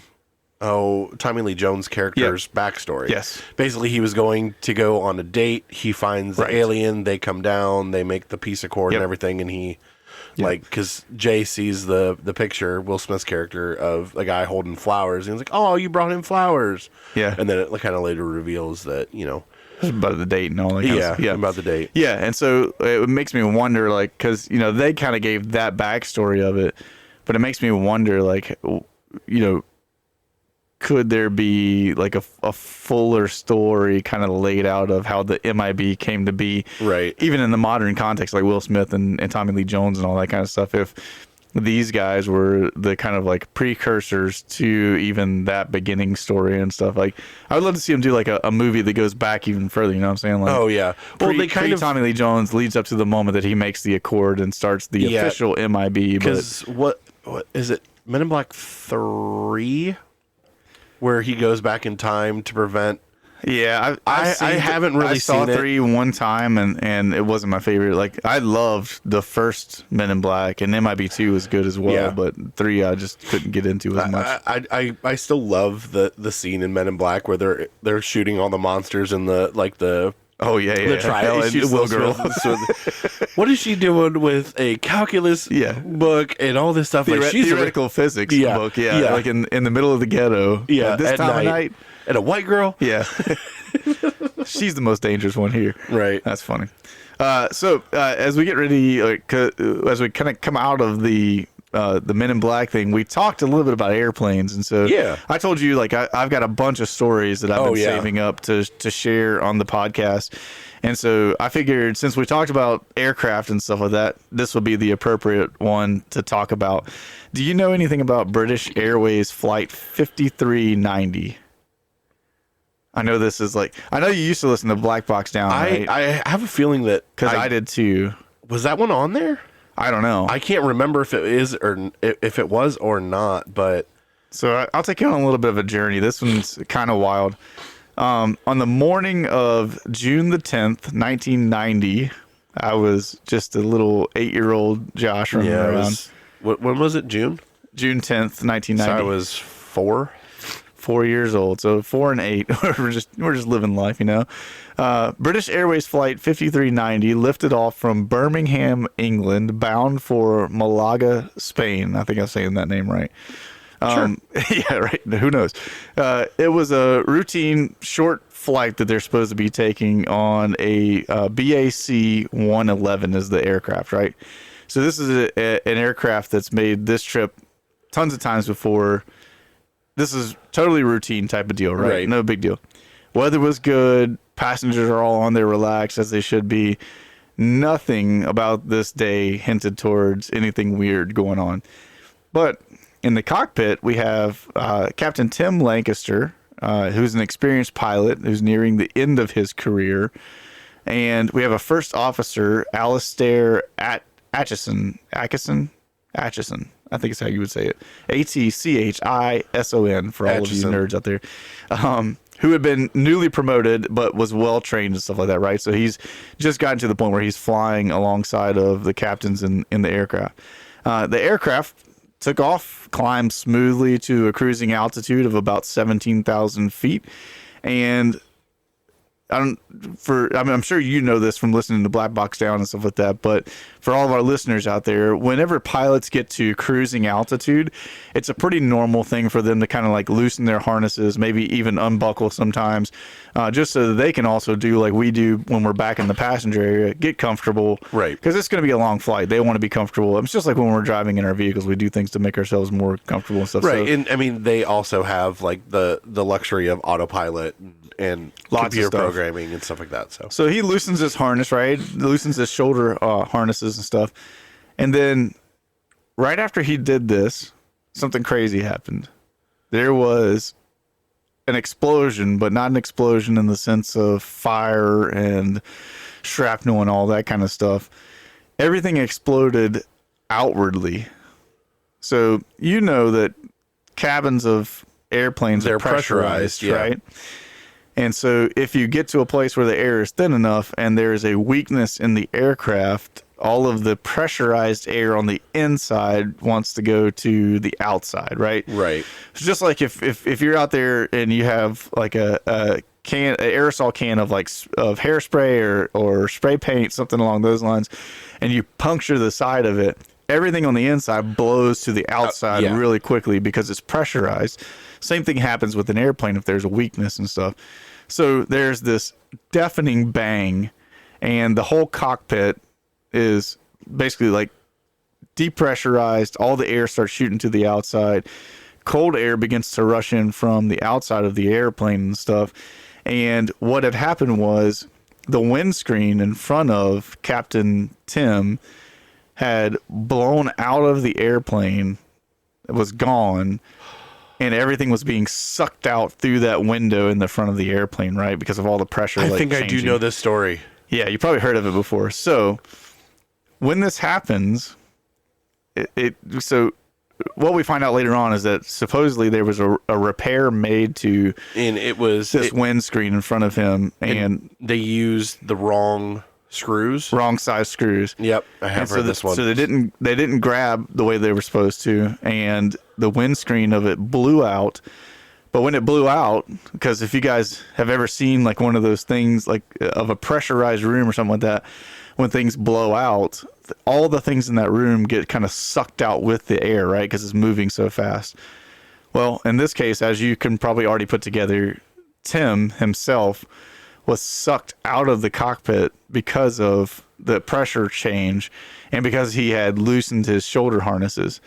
Speaker 1: Lee Jones' character's backstory.
Speaker 2: Yes.
Speaker 1: Basically, he was going to go on a date. He finds the alien. They come down. They make the peace accord and everything. And he, because Jay sees the picture, Will Smith's character, of a guy holding flowers. And he's like, oh, you brought him flowers. Yeah. And then it kind of later reveals that,
Speaker 2: about the date and all that kind of stuff. Yeah,
Speaker 1: about the date.
Speaker 2: Yeah, and so it makes me wonder, like, because, they kind of gave that backstory of it, but it makes me wonder, like, could there be, like, a fuller story kind of laid out of how the MIB came to be?
Speaker 1: Right.
Speaker 2: Even in the modern context, like Will Smith and Tommy Lee Jones and all that kind of stuff, if these guys were the kind of like precursors to even that beginning story and stuff. Like, I would love to see them do like a movie that goes back even further. You know what I'm saying? Like,
Speaker 1: oh yeah. Well, they kind of
Speaker 2: Tommy Lee Jones leads up to the moment that he makes the accord and starts the official MIB.
Speaker 1: Because what is it? Men in Black 3, where he goes back in time to prevent.
Speaker 2: Yeah,
Speaker 1: I haven't really
Speaker 2: seen
Speaker 1: 3
Speaker 2: one time, and it wasn't my favorite. Like, I loved the first Men in Black, and MIB 2 was good as well, but 3 I just couldn't get into as much.
Speaker 1: I still love the scene in Men in Black where they're shooting all the monsters in the the trial and Will Smith. What is she doing with a calculus book and all this stuff?
Speaker 2: Like, she's theoretical physics book, like in the middle of the ghetto.
Speaker 1: Yeah,
Speaker 2: this time of night.
Speaker 1: And a white girl?
Speaker 2: Yeah. She's the most dangerous one here.
Speaker 1: Right.
Speaker 2: That's funny. So as we get ready, as we kind of come out of the the Men in Black thing, we talked a little bit about airplanes, and so I told you like I've got a bunch of stories that I've been saving up to share on the podcast, and so I figured since we talked about aircraft and stuff like that, this would be the appropriate one to talk about. Do you know anything about British Airways Flight 5390? I know this is like I know you used to listen to Black Box Down. Right?
Speaker 1: I have a feeling that
Speaker 2: because I did too.
Speaker 1: Was that one on there?
Speaker 2: I don't know.
Speaker 1: I can't remember if it is or if it was or not, but
Speaker 2: so I'll take you on a little bit of a journey. This one's kind of wild. On the morning of June the 10th, 1990, I was just a little 8-year-old Josh running around.
Speaker 1: When was it? June
Speaker 2: 10th, 1990.
Speaker 1: So I was 4
Speaker 2: years old. So 4 and 8. we're just living life, you know. British Airways Flight 5390 lifted off from Birmingham, England, bound for Malaga, Spain. I think I'm saying that name right.
Speaker 1: Sure.
Speaker 2: Yeah, right. Who knows? It was a routine short flight that they're supposed to be taking on a BAC 111 is the aircraft, right? So this is an aircraft that's made this trip tons of times before. This is totally routine type of deal, right? No big deal. Weather was good. Passengers are all on there relaxed as they should be. Nothing about this day hinted towards anything weird going on. But in the cockpit, we have Captain Tim Lancaster, who's an experienced pilot who's nearing the end of his career. And we have a first officer, Alistair Atchison. I think it's how you would say it. Atchison for all of you nerds out there. Who had been newly promoted but was well trained and stuff like that, right? So he's just gotten to the point where he's flying alongside of the captains in the aircraft. The aircraft took off, climbed smoothly to a cruising altitude of about 17,000 feet, and I'm sure you know this from listening to Black Box Down and stuff like that, but for all of our listeners out there, whenever pilots get to cruising altitude, it's a pretty normal thing for them to kind of like loosen their harnesses, maybe even unbuckle sometimes, just so that they can also do like we do when we're back in the passenger area, get comfortable.
Speaker 1: Right.
Speaker 2: Because it's going to be a long flight. They want to be comfortable. It's just like when we're driving in our vehicles, we do things to make ourselves more comfortable and stuff.
Speaker 1: Right.
Speaker 2: So,
Speaker 1: And I mean, they also have like the luxury of autopilot and computer programming and stuff like that.
Speaker 2: So he loosens his harness, right? Loosens his shoulder harnesses and stuff. And then right after he did this, something crazy happened. There was an explosion, but not an explosion in the sense of fire and shrapnel and all that kind of stuff. Everything exploded outwardly. So you know that cabins of airplanes are pressurized, right? And so if you get to a place where the air is thin enough and there is a weakness in the aircraft, all of the pressurized air on the inside wants to go to the outside, right?
Speaker 1: Right.
Speaker 2: It's just like if you're out there and you have like an aerosol can of of hairspray or spray paint, something along those lines, and you puncture the side of it, everything on the inside blows to the outside really quickly because it's pressurized. Same thing happens with an airplane if there's a weakness and stuff. So there's this deafening bang, and the whole cockpit is basically like depressurized. All the air starts shooting to the outside. Cold air begins to rush in from the outside of the airplane and stuff. And what had happened was the windscreen in front of Captain Tim had blown out of the airplane. It was gone. And everything was being sucked out through that window in the front of the airplane, right? Because of all the pressure.
Speaker 1: I think changing. I do know this story.
Speaker 2: Yeah, you probably heard of it before. So when this happens, so what we find out later on is that supposedly there was a repair made to this windscreen in front of him, and
Speaker 1: they used the wrong
Speaker 2: size screws.
Speaker 1: Yep, I have heard this one.
Speaker 2: So they didn't grab the way they were supposed to, and the windscreen of it blew out. But when it blew out, because if you guys have ever seen like one of those things like of a pressurized room or something like that, when things blow out, all the things in that room get kind of sucked out with the air, right? Because it's moving so fast. Well, in this case, as you can probably already put together, Tim himself was sucked out of the cockpit because of the pressure change and because he had loosened his shoulder harnesses.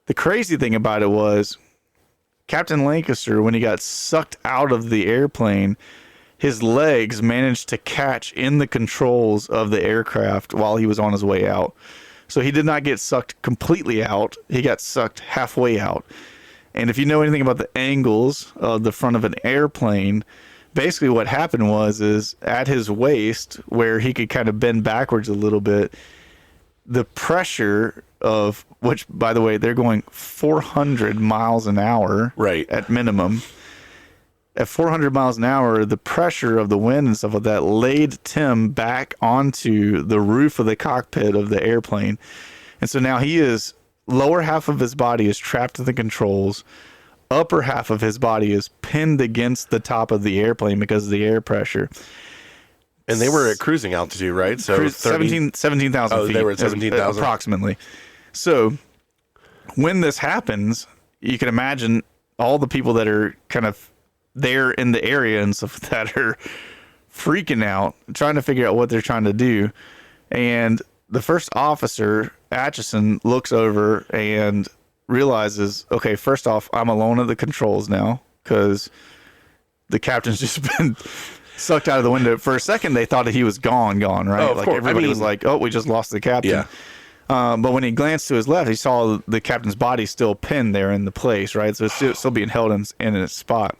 Speaker 2: The crazy thing about it was Captain Lancaster, when he got sucked out of the airplane, his legs managed to catch in the controls of the aircraft while he was on his way out. So he did not get sucked completely out. He got sucked halfway out. And if you know anything about the angles of the front of an airplane, basically what happened is at his waist, where he could kind of bend backwards a little bit, the pressure of, which, by the way, they're going 400 miles an hour
Speaker 1: right
Speaker 2: at minimum. At 400 miles an hour, the pressure of the wind and stuff like that laid Tim back onto the roof of the cockpit of the airplane. And so now lower half of his body is trapped in the controls. Upper half of his body is pinned against the top of the airplane because of the air pressure.
Speaker 1: And they were at cruising altitude, right? So
Speaker 2: 17,000 feet.
Speaker 1: They were at 17,000
Speaker 2: approximately. So when this happens, you can imagine all the people that are kind of there in the area and stuff that are freaking out, trying to figure out what they're trying to do. And the first officer, Atchison, looks over and realizes, okay, first off, I'm alone at the controls now because the captain's just been sucked out of the window. For a second, they thought that he was gone, right?
Speaker 1: Oh, of course.
Speaker 2: Everybody was like, oh, we just lost the captain.
Speaker 1: Yeah.
Speaker 2: But when he glanced to his left, he saw the captain's body still pinned there in the place, right? So it's still being held in its spot.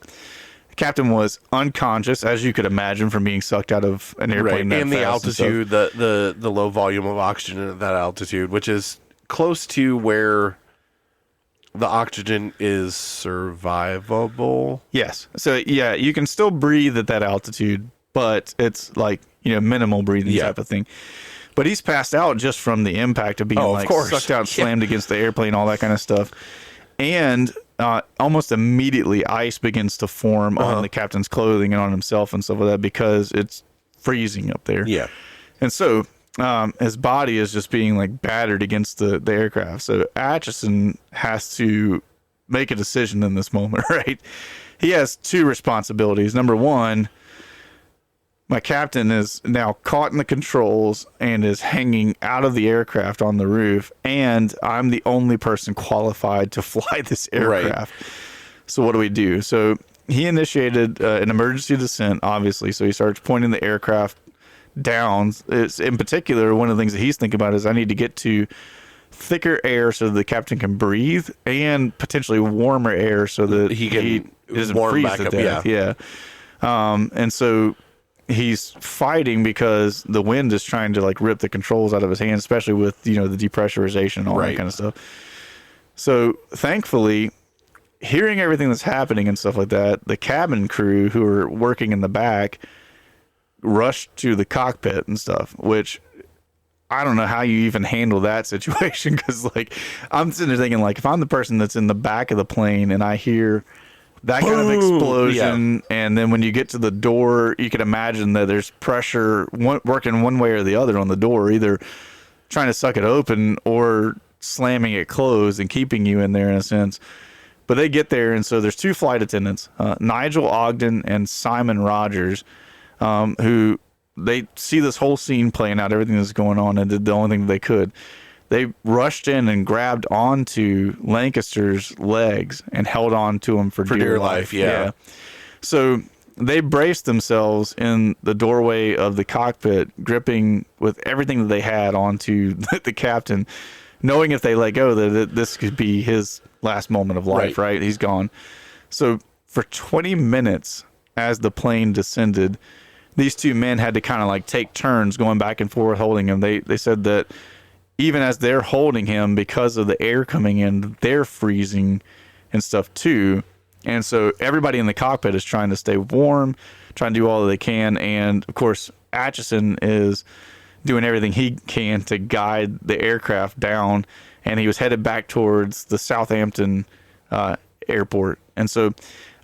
Speaker 2: The captain was unconscious, as you could imagine, from being sucked out of an airplane.
Speaker 1: Right, and the altitude, the low volume of oxygen at that altitude, which is close to where the oxygen is survivable.
Speaker 2: Yes. So, yeah, you can still breathe at that altitude, but it's like, minimal breathing type of thing. But he's passed out just from the impact of being sucked out, slammed against the airplane, all that kind of stuff. And almost immediately ice begins to form on the captain's clothing and on himself and stuff like that because it's freezing up there.
Speaker 1: Yeah.
Speaker 2: And so his body is just being like battered against the aircraft. So Atchison has to make a decision in this moment, right? He has two responsibilities. Number one, my captain is now caught in the controls and is hanging out of the aircraft on the roof, and I'm the only person qualified to fly this aircraft. Right. So what do we do? So he initiated an emergency descent, obviously. So he starts pointing the aircraft down. It's, in particular, one of the things that he's thinking about is I need to get to thicker air so the captain can breathe, and potentially warmer air so that he doesn't freeze to death. Yeah. And so he's fighting because the wind is trying to rip the controls out of his hands, especially with the depressurization and all that kind of stuff. So thankfully, hearing everything that's happening and stuff like that, the cabin crew who are working in the back rushed to the cockpit and stuff, which I don't know how you even handle that situation, because I'm sitting there thinking, if I'm the person that's in the back of the plane and I hear that kind of explosion, and then when you get to the door, you can imagine that there's pressure working one way or the other on the door, either trying to suck it open or slamming it closed and keeping you in there in a sense. But they get there, and so there's two flight attendants, Nigel Ogden and Simon Rogers, who they see this whole scene playing out, everything that's going on, and did the only thing they could. They rushed in and grabbed onto Lancaster's legs and held on to him for dear life. Yeah. So they braced themselves in the doorway of the cockpit, gripping with everything that they had onto the captain, knowing if they let go that this could be his last moment of life, right? He's gone. So for 20 minutes as the plane descended, these two men had to kind of take turns going back and forth holding him. They said that even as they're holding him, because of the air coming in, they're freezing and stuff too. And so everybody in the cockpit is trying to stay warm, trying to do all that they can. And of course, Atchison is doing everything he can to guide the aircraft down. And he was headed back towards the Southampton airport. And so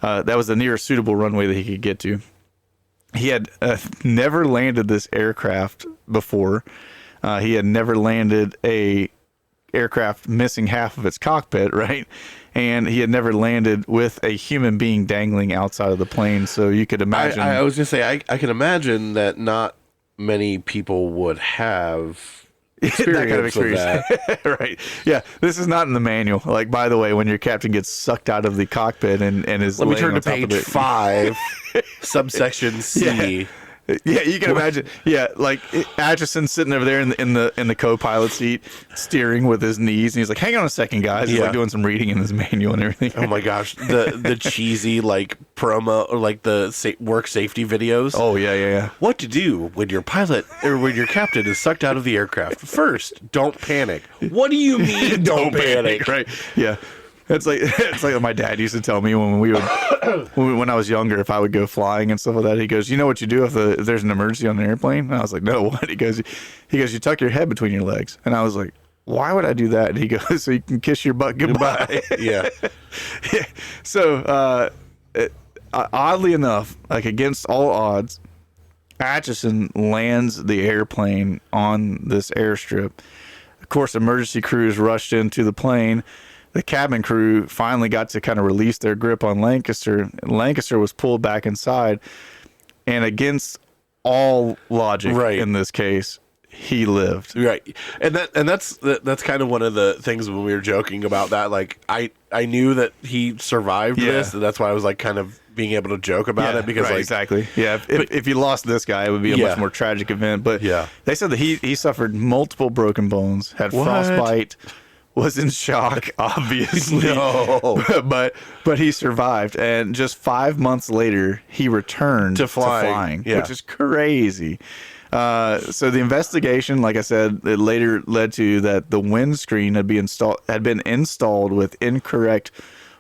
Speaker 2: that was the nearest suitable runway that he could get to. He had never landed this aircraft before. He had never landed a aircraft missing half of its cockpit, right? And he had never landed with a human being dangling outside of the plane. So you could imagine.
Speaker 1: I was going to say, I can imagine that not many people would have
Speaker 2: that kind of
Speaker 1: experience with
Speaker 2: experience.
Speaker 1: that.
Speaker 2: Right. Yeah. This is not in the manual. Like, by the way, when your captain gets sucked out of the cockpit and is
Speaker 1: Let me
Speaker 2: laying
Speaker 1: turn
Speaker 2: on
Speaker 1: to
Speaker 2: top of
Speaker 1: page
Speaker 2: it.
Speaker 1: 5, subsection C.
Speaker 2: Yeah, you can imagine. Yeah, like Atchison sitting over there in the co-pilot seat, steering with his knees, and he's like, "Hang on a second, guys." He's like doing some reading in his manual and everything.
Speaker 1: Oh my gosh, the cheesy like promo or like the work safety videos.
Speaker 2: Oh yeah.
Speaker 1: What to do when your pilot or when your captain is sucked out of the aircraft? First, don't panic. What do you mean, don't panic?
Speaker 2: Right? Yeah. It's like my dad used to tell me when I was younger, if I would go flying and stuff like that. He goes, "You know what you do if there's an emergency on an airplane?" And I was like, "No, what?" He goes, "You tuck your head between your legs." And I was like, "Why would I do that?" And he goes, "So you can kiss your butt goodbye."
Speaker 1: Yeah.
Speaker 2: Yeah. So oddly enough, like against all odds, Atchison lands the airplane on this airstrip. Of course, emergency crews rushed into the plane. The cabin crew finally got to kind of release their grip on Lancaster. Lancaster was pulled back inside, and against all logic in this case, he lived.
Speaker 1: Right. And that's kind of one of the things when we were joking about that. Like I knew that he survived this, and that's why I was like kind of being able to joke about it because like
Speaker 2: exactly. Yeah. If you lost this guy, it would be a much more tragic event. But they said that he suffered multiple broken bones, had frostbite. Was in shock, obviously.
Speaker 1: No.
Speaker 2: but he survived, and just 5 months later, he returned to flying which is crazy. So the investigation, like I said, it later led to that the windscreen had been installed with incorrect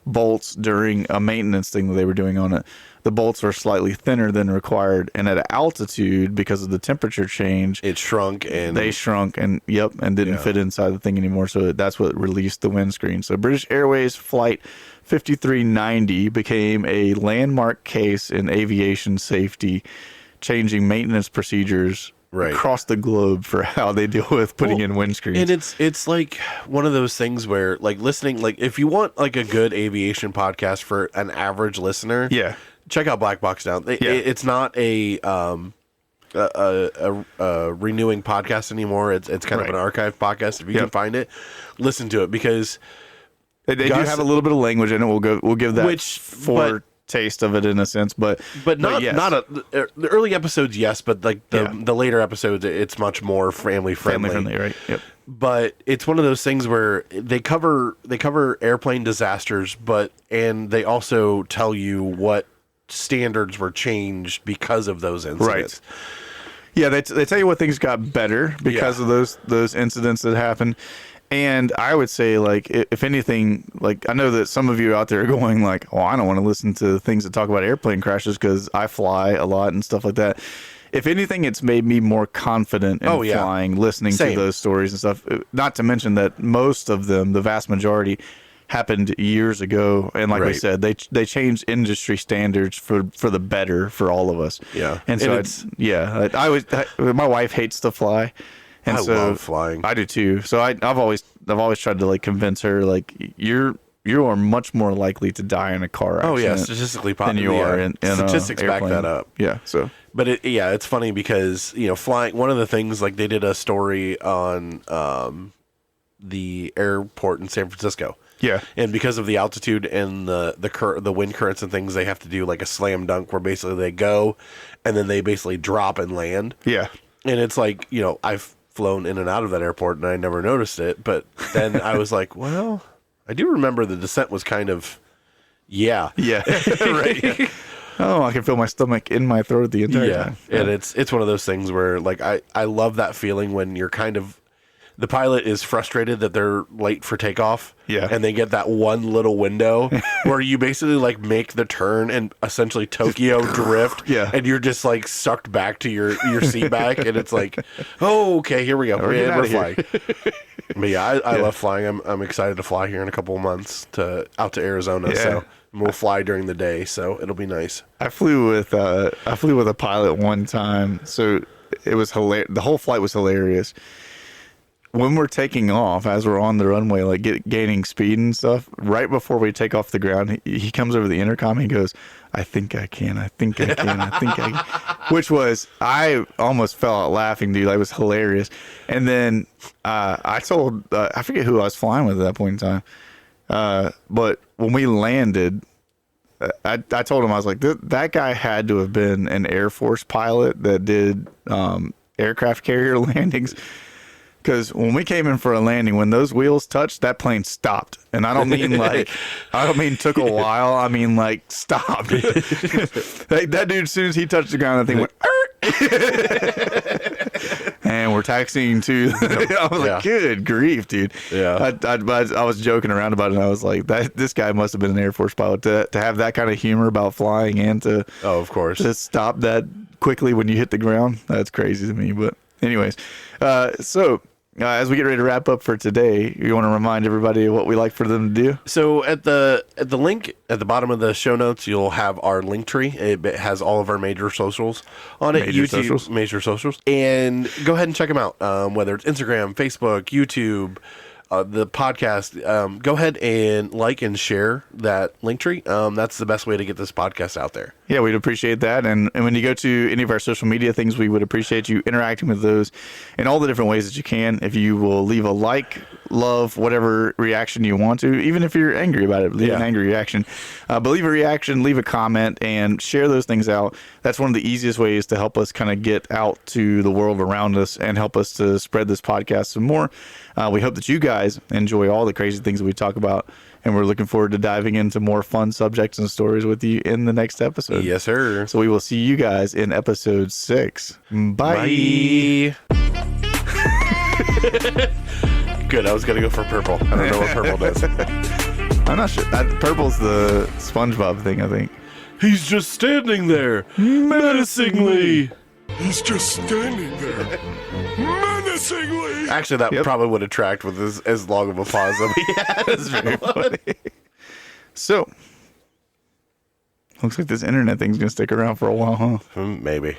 Speaker 2: bolts during a maintenance thing that they were doing on it. The bolts were slightly thinner than required, and at altitude, because of the temperature change,
Speaker 1: they shrunk and
Speaker 2: didn't fit inside the thing anymore. So that's what released the windscreen. So British Airways Flight 5390 became a landmark case in aviation safety, changing maintenance procedures across the globe for how they deal with putting in windscreens.
Speaker 1: And it's like one of those things where like listening, like if you want like a good aviation podcast for an average listener, check out Black Box Down. It's not a renewing podcast anymore. It's kind of an archive podcast. If you can find it, listen to it because
Speaker 2: they do have a little bit of language in it. We'll give that taste of it in a sense, but
Speaker 1: the early episodes, yes, but like the later episodes, it's much more family friendly,
Speaker 2: right? Yep.
Speaker 1: But it's one of those things where they cover airplane disasters, and they also tell you what standards were changed because of those incidents.
Speaker 2: Right. Yeah, they tell you what things got better because of those incidents that happened. And I would say, like, if anything, like, I know that some of you out there are going like, oh, I don't want to listen to things that talk about airplane crashes because I fly a lot and stuff like that. If anything, it's made me more confident in flying, listening to those stories and stuff. Not to mention that most of them, the vast majority, happened years ago, and like I said, they changed industry standards for the better for all of us.
Speaker 1: Yeah,
Speaker 2: and so my wife hates to fly, and
Speaker 1: I love flying.
Speaker 2: I do too. So I've always tried to like convince her like you are much more likely to die in a car accident.
Speaker 1: Oh yeah, statistically
Speaker 2: than you are in
Speaker 1: statistics back that up.
Speaker 2: Yeah, so.
Speaker 1: But it's funny because flying. One of the things like they did a story on the airport in San Francisco.
Speaker 2: Yeah,
Speaker 1: and because of the altitude and the wind currents and things, they have to do like a slam dunk where basically they go and then they basically drop and land.
Speaker 2: Yeah,
Speaker 1: and it's like I've flown in and out of that airport and I never noticed it, but then I was like, well, I do remember the descent was kind of right. Yeah.
Speaker 2: Oh, I can feel my stomach in my throat the entire time.
Speaker 1: Yeah, and it's one of those things where like I love that feeling when you're kind of. The pilot is frustrated that they're late for takeoff.
Speaker 2: Yeah.
Speaker 1: And they get that one little window where you basically like make the turn and essentially Tokyo drift.
Speaker 2: Yeah.
Speaker 1: And you're just like sucked back to your seat back. And it's like, oh, okay, here we go. We're flying. But yeah, I love flying. I'm excited to fly here in a couple of months out to Arizona.
Speaker 2: Yeah.
Speaker 1: So we'll fly during the day. So it'll be nice.
Speaker 2: I flew with a pilot one time. So it was hilarious. The whole flight was hilarious. when we're taking off, as we're on the runway, like gaining speed and stuff, right before we take off the ground, he comes over the intercom. He goes, I think I can. I think I can. I think I can. Which was, I almost fell out laughing, dude. That was hilarious. And then I told, I forget who I was flying with at that point in time. But when we landed, I told him, I was like, that guy had to have been an Air Force pilot that did aircraft carrier landings. Because when we came in for a landing, when those wheels touched, that plane stopped. And I don't mean took a while. I mean like stopped. That dude, as soon as he touched the ground, that thing went, and we're taxiing to. I was like, good grief, dude.
Speaker 1: Yeah.
Speaker 2: I was joking around about it. And I was like, this guy must have been an Air Force pilot to have that kind of humor about flying and to,
Speaker 1: of course,
Speaker 2: to stop that quickly when you hit the ground. That's crazy to me. But anyways, as we get ready to wrap up for today, you want to remind everybody of what we like for them to do?
Speaker 1: So at the link at the bottom of the show notes, you'll have our link tree. It has all of our major socials on it. Major socials. And go ahead and check them out. Whether it's Instagram, Facebook, YouTube, the podcast, go ahead and like and share that link tree. That's the best way to get this podcast out there.
Speaker 2: Yeah, we'd appreciate that. And when you go to any of our social media things, we would appreciate you interacting with those in all the different ways that you can. If you will leave a like, love, whatever reaction you want to, even if you're angry about it, leave an angry reaction. But leave a reaction, leave a comment, and share those things out. That's one of the easiest ways to help us kind of get out to the world around us and help us to spread this podcast some more. We hope that you guys enjoy all the crazy things that we talk about, and we're looking forward to diving into more fun subjects and stories with you in the next episode.
Speaker 1: Yes, sir.
Speaker 2: So we will see you guys in episode 6. Bye.
Speaker 1: Good. I was going to go for purple. I don't know what purple does.
Speaker 2: I'm not sure. Purple's the SpongeBob thing, I think.
Speaker 1: He's just standing there, menacingly.
Speaker 8: He's just standing there, menacingly.
Speaker 1: Actually, that probably would attract with as long of a pause that we had.
Speaker 2: That's very funny. So, looks like this internet thing's going to stick around for a while, huh?
Speaker 1: Maybe.